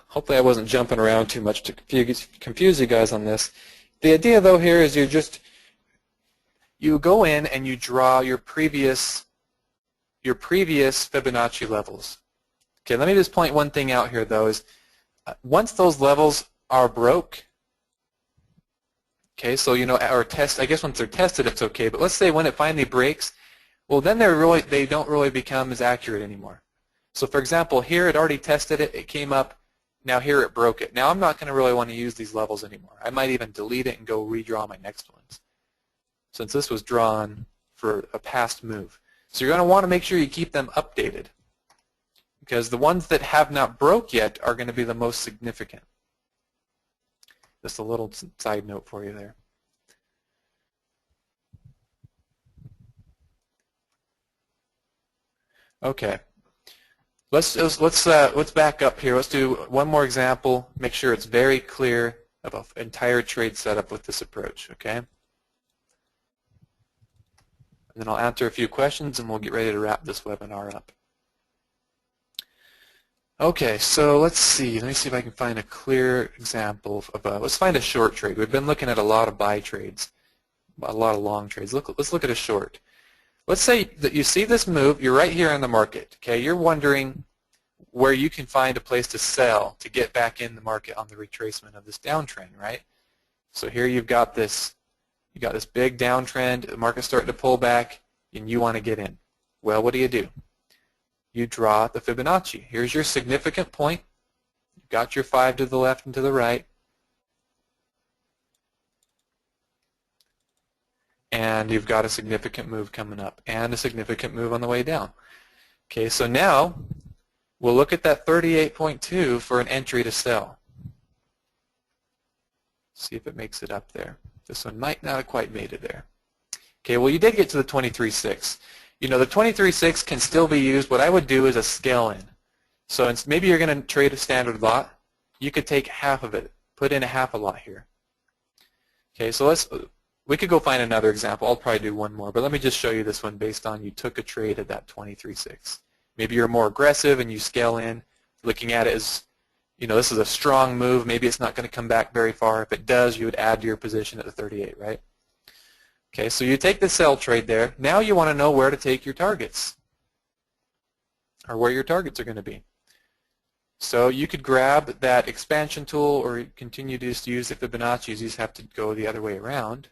hopefully I wasn't jumping around too much to confuse you guys on this. The idea, though, here is you go in and you draw your previous Fibonacci levels. Okay, let me just point one thing out here, though, is once those levels are broke, okay, so or test. I guess once they're tested, it's okay. But let's say when it finally breaks, well, then they don't really become as accurate anymore. So for example, here it already tested it, it came up, now here it broke it. Now I'm not going to really want to use these levels anymore. I might even delete it and go redraw my next ones, since this was drawn for a past move. So you're going to want to make sure you keep them updated, because the ones that have not broke yet are going to be the most significant. Just a little side note for you there. Okay. Let's back up here. Let's do one more example. Make sure it's very clear of an entire trade setup with this approach. Okay. And then I'll answer a few questions, and we'll get ready to wrap this webinar up. Okay. So let's see. Let me see if I can find a clear example of let's find a short trade. We've been looking at a lot of buy trades, a lot of long trades. Let's look at a short. Let's say that you see this move, you're right here in the market, okay? You're wondering where you can find a place to sell to get back in the market on the retracement of this downtrend, right? So here you've got this big downtrend, the market's starting to pull back, and you want to get in. Well, what do? You draw the Fibonacci. Here's your significant point. You've got your 5 to the left and to the right. And you've got a significant move coming up and a significant move on the way down. Okay, so now we'll look at that 38.2 for an entry to sell. See if it makes it up there. This one might not have quite made it there. Okay, well, you did get to the 23.6. The 23.6 can still be used. What I would do is a scale in. So maybe you're going to trade a standard lot. You could take half of it, put in a half a lot here. Okay, so we could go find another example. I'll probably do one more, but let me just show you this one based on you took a trade at that 23.6. Maybe you're more aggressive and you scale in, looking at it as, this is a strong move. Maybe it's not going to come back very far. If it does, you would add to your position at the 38, right? Okay, so you take the sell trade there. Now you want to know where to take your targets, or where your targets are going to be. So you could grab that expansion tool, or continue to just use the Fibonacci. You just have to go the other way around.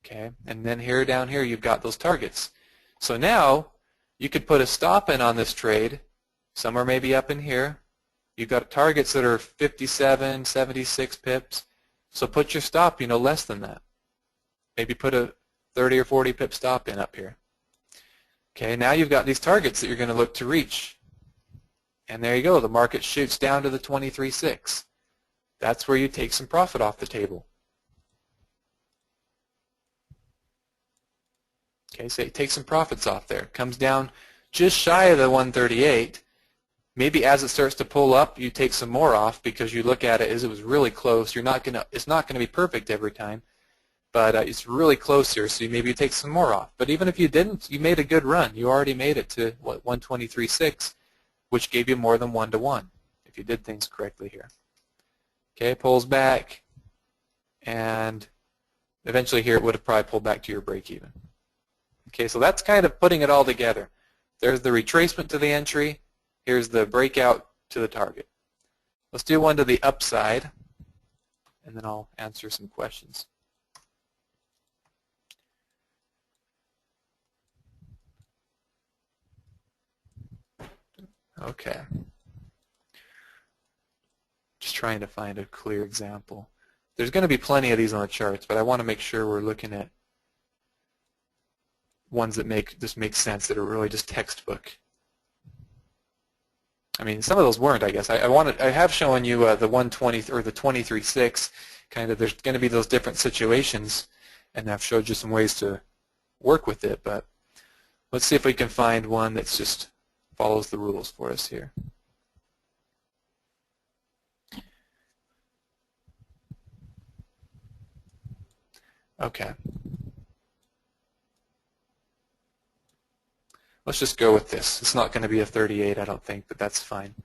Okay, and then down here you've got those targets. So now you could put a stop in on this trade, somewhere maybe up in here. You've got targets that are 57, 76 pips. So put your stop, less than that. Maybe put a 30 or 40 pip stop in up here. Okay, now you've got these targets that you're going to look to reach. And there you go. The market shoots down to the 23.6. That's where you take some profit off the table. Okay, so you take some profits off there. Comes down just shy of the 138. Maybe as it starts to pull up, you take some more off because you look at it as it was really close. It's not gonna be perfect every time, but it's really close here, so maybe you take some more off. But even if you didn't, you made a good run. You already made it to what, 123.6, which gave you more than 1-to-1 if you did things correctly here. Okay, pulls back, and eventually here it would have probably pulled back to your break even. Okay, so that's kind of putting it all together. There's the retracement to the entry. Here's the breakout to the target. Let's do one to the upside, and then I'll answer some questions. Okay. Just trying to find a clear example. There's going to be plenty of these on the charts, but I want to make sure we're looking at ones that just make sense, that are really just textbook. I mean, some of those weren't, I guess. I have shown you the 120 or the 23.6. Kind of, there's going to be those different situations, and I've showed you some ways to work with it. But let's see if we can find one that's just follows the rules for us here. Okay. Let's just go with this. It's not going to be a 38, I don't think, but that's fine.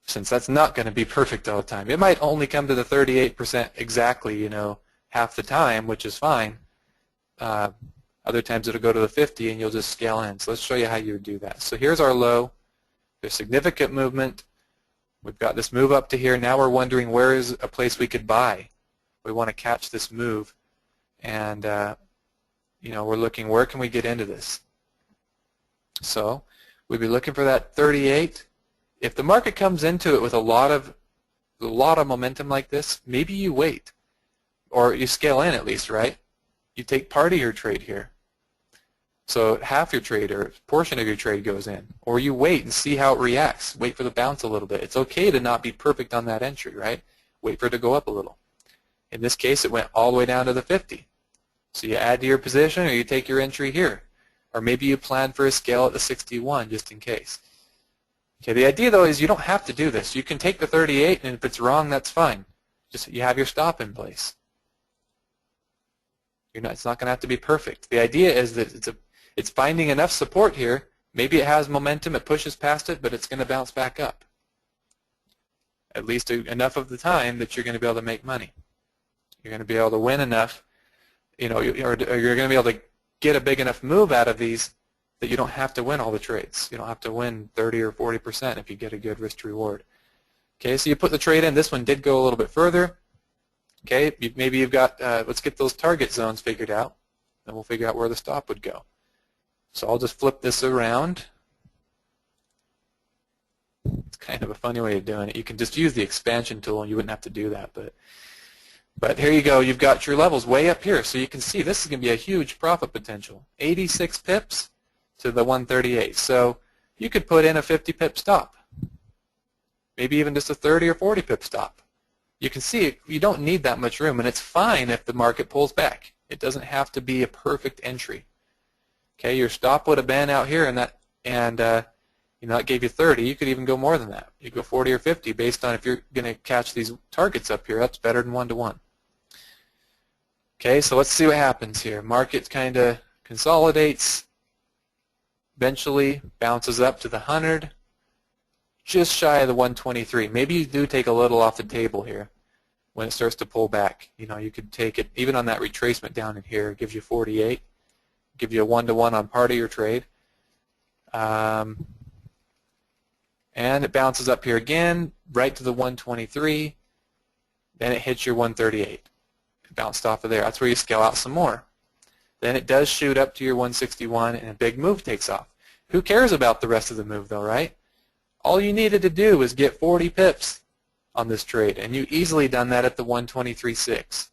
Since that's not going to be perfect all the time. It might only come to the 38% exactly, you know, half the time, which is fine. Other times it'll go to the 50 and you'll just scale in. So let's show you how you would do that. So here's our low. There's significant movement. We've got this move up to here. Now we're wondering where is a place we could buy. We want to catch this move. And, you know, we're looking where can we get into this. So we'd be looking for that 38. If the market comes into it with a lot of momentum like this, maybe you wait. Or you scale in at least, right? You take part of your trade here. So half your trade or portion of your trade goes in. Or you wait and see how it reacts. Wait for the bounce a little bit. It's okay to not be perfect on that entry, right? Wait for it to go up a little. In this case, it went all the way down to the 50. So you add to your position or you take your entry here. Or maybe you plan for a scale at the 61 just in case. Okay, the idea though is you don't have to do this. You can take the 38 and if it's wrong, that's fine. Just you have your stop in place. It's not going to have to be perfect. The idea is that it's finding enough support here. Maybe it has momentum, it pushes past it, but it's going to bounce back up. At least enough of the time that you're going to be able to make money. You're going to be able to win enough, you know, or you're going to be able to get a big enough move out of these that you don't have to win all the trades. You don't have to win 30 or 40% if you get a good risk to reward. Okay, so you put the trade in. This one did go a little bit further. Okay, maybe you've got, let's get those target zones figured out, and we'll figure out where the stop would go. So I'll just flip this around. It's kind of a funny way of doing it. You can just use the expansion tool, and you wouldn't have to do that. But here you go. You've got your levels way up here, so you can see this is going to be a huge profit potential. 86 pips to the 138. So you could put in a 50 pip stop, maybe even just a 30 or 40 pip stop. You can see you don't need that much room, and it's fine if the market pulls back. It doesn't have to be a perfect entry. Okay, your stop would have been out here, and you know, that gave you 30. You could even go more than that. You go 40 or 50 based on if you're going to catch these targets up here. That's better than 1-to-1. Okay, so let's see what happens here. Market kind of consolidates, eventually bounces up to the 100, just shy of the 123. Maybe you do take a little off the table here when it starts to pull back. You know, you could take it even on that retracement down in here. It gives you 48. Give you a 1-to-1 on part of your trade. And it bounces up here again, right to the 123. Then it hits your 138. It bounced off of there. That's where you scale out some more. Then it does shoot up to your 161, and a big move takes off. Who cares about the rest of the move, though, right? All you needed to do was get 40 pips on this trade, and you easily done that at the 123.6.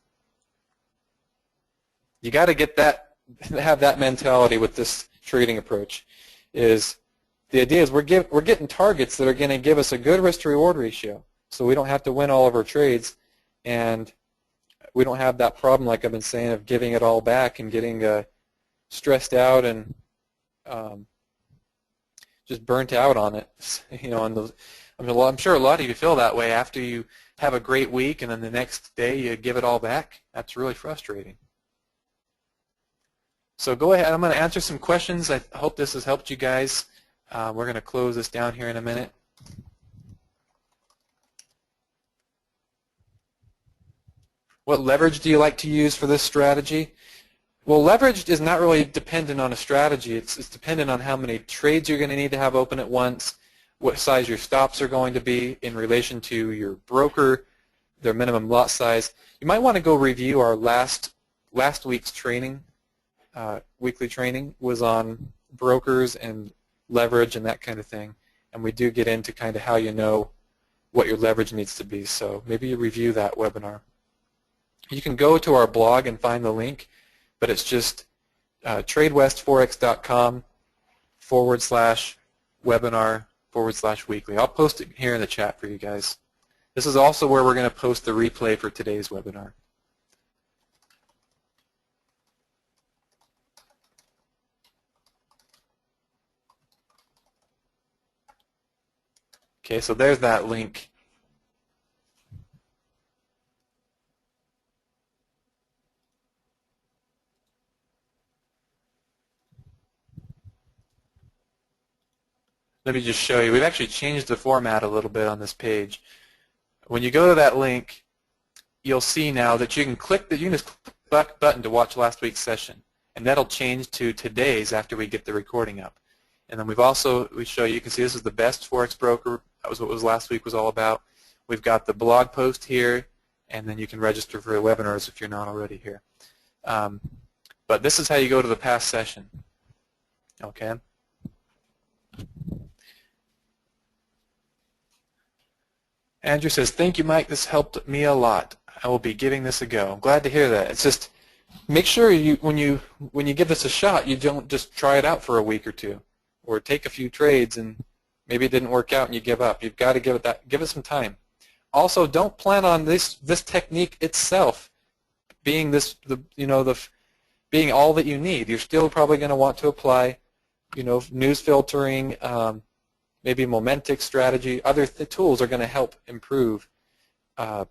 You got to get that, have that mentality with this trading approach. Is the idea is we're getting targets that are going to give us a good risk to reward ratio, so we don't have to win all of our trades, and we don't have that problem like I've been saying of giving it all back and getting stressed out and just burnt out on it. You know, I'm sure a lot of you feel that way after you have a great week and then the next day you give it all back. That's really frustrating. So go ahead. I'm going to answer some questions. I hope this has helped you guys. We're going to close this down here in a minute. What leverage do you like to use for this strategy? Well, leverage is not really dependent on a strategy. It's dependent on how many trades you're going to need to have open at once, what size your stops are going to be in relation to your broker, their minimum lot size. You might want to go review our last week's training. Weekly training was on brokers and leverage and that kind of thing, and we do get into kind of how you know what your leverage needs to be. So maybe you review that webinar. You can go to our blog and find the link, but it's just tradewestforex.com/webinar/weekly. I'll post it here in the chat for you guys. This is also where we're going to post the replay for today's webinar. Okay, so there's that link. Let me just show you. We've actually changed the format a little bit on this page. When you go to that link, you'll see now that you can click the just click the button to watch last week's session, and that'll change to today's after we get the recording up. And then we show you can see this is the best Forex broker. That was what last week was all about. We've got the blog post here, and then you can register for webinars if you're not already here. But this is how you go to the past session. Okay. Andrew says, "Thank you, Mike. This helped me a lot. I will be giving this a go." I'm glad to hear that. It's just make sure when you give this a shot, you don't just try it out for a week or two, or take a few trades and maybe it didn't work out and you give up. You've got to give it some time. Also, don't plan on this technique itself being being all that you need. You're still probably going to want to apply, news filtering. Maybe Momentic strategy, other tools are going to help improve. Fibonacci.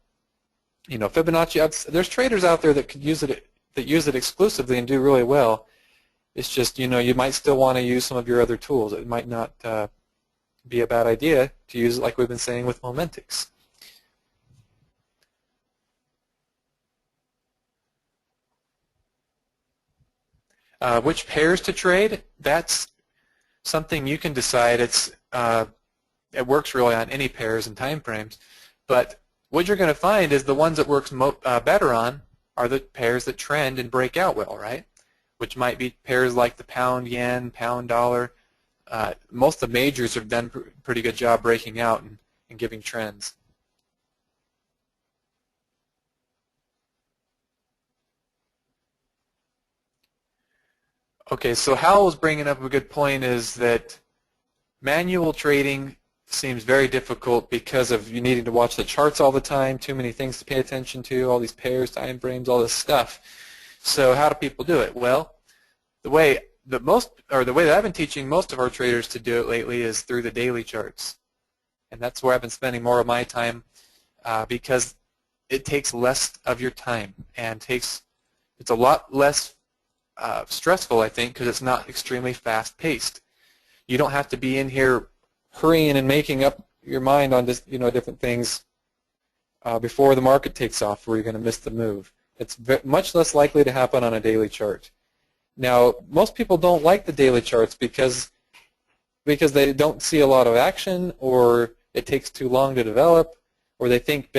There's traders out there that could use it exclusively and do really well. It's just you might still want to use some of your other tools. It might not be a bad idea to use it like we've been saying with Momentics. Which pairs to trade? That's something you can decide. It works really on any pairs and time frames, but what you're going to find is the ones that works better on are the pairs that trend and break out well, right? Which might be pairs like the pound-yen, pound-dollar. Most of the majors have done a pretty good job breaking out and giving trends. Okay, so Hal was bringing up a good point is that manual trading seems very difficult because of you needing to watch the charts all the time, too many things to pay attention to, all these pairs, time frames, all this stuff. So how do people do it? Well, the way that I've been teaching most of our traders to do it lately is through the daily charts. And that's where I've been spending more of my time because it takes less of your time and it's a lot less stressful, I think, because it's not extremely fast-paced. You don't have to be in here hurrying and making up your mind on this, different things before the market takes off, where you're going to miss the move. It's much less likely to happen on a daily chart. Now, most people don't like the daily charts because they don't see a lot of action, or it takes too long to develop, or they think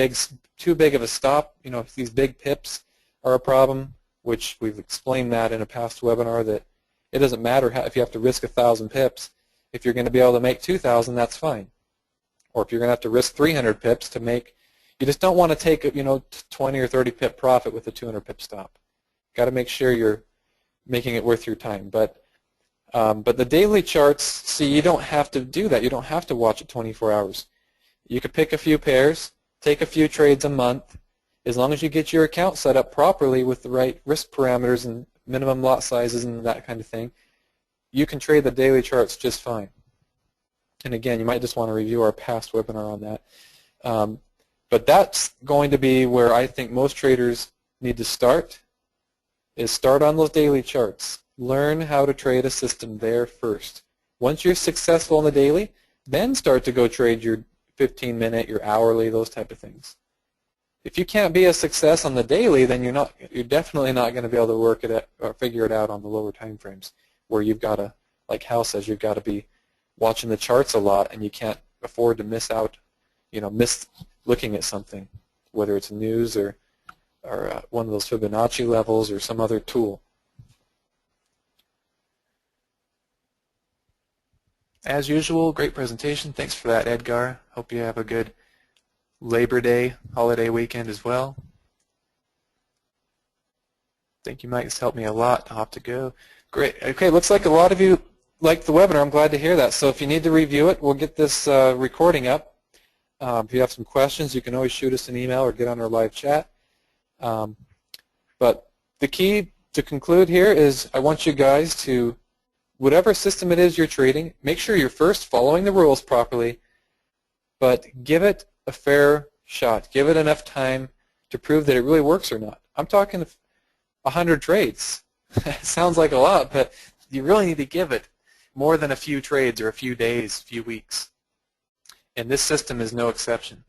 too big of a stop. If these big pips are a problem, which we've explained that in a past webinar, that it doesn't matter if you have to risk 1,000 pips. If you're going to be able to make 2,000, that's fine. Or if you're going to have to risk 300 pips to make, you just don't want to take 20 or 30 pip profit with a 200 pip stop. Got to make sure you're making it worth your time. But the daily charts, see, you don't have to do that. You don't have to watch it 24 hours. You could pick a few pairs, take a few trades a month, as long as you get your account set up properly with the right risk parameters and minimum lot sizes and that kind of thing, you can trade the daily charts just fine. And again, you might just want to review our past webinar on that. But that's going to be where I think most traders need to start, is start on those daily charts. Learn how to trade a system there first. Once you're successful in the daily, then start to go trade your 15-minute, your hourly, those type of things. If you can't be a success on the daily, then you're definitely not going to be able to work it out or figure it out on the lower time frames, where you've got to, like Hal says, you've got to be watching the charts a lot, and you can't afford to miss out, miss looking at something, whether it's news or one of those Fibonacci levels or some other tool. As usual, great presentation. Thanks for that, Edgar. Hope you have a good Labor Day holiday weekend as well. Thank you, Mike. This helped me a lot. I'll have to go. Great. Okay, looks like a lot of you liked the webinar. I'm glad to hear that. So if you need to review it, we'll get this recording up. If you have some questions, you can always shoot us an email or get on our live chat. But the key to conclude here is I want you guys to, whatever system it is you're trading, make sure you're first following the rules properly, but give it a fair shot. Give it enough time to prove that it really works or not. I'm talking 100 trades. Sounds like a lot, but you really need to give it more than a few trades or a few days, a few weeks. And this system is no exception.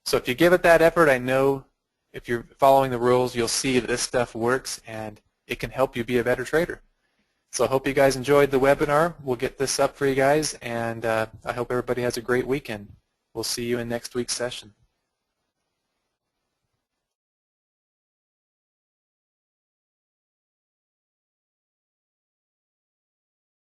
So if you give it that effort, I know if you're following the rules, you'll see that this stuff works and it can help you be a better trader. So I hope you guys enjoyed the webinar. We'll get this up for you guys, and I hope everybody has a great weekend. We'll see you in next week's session.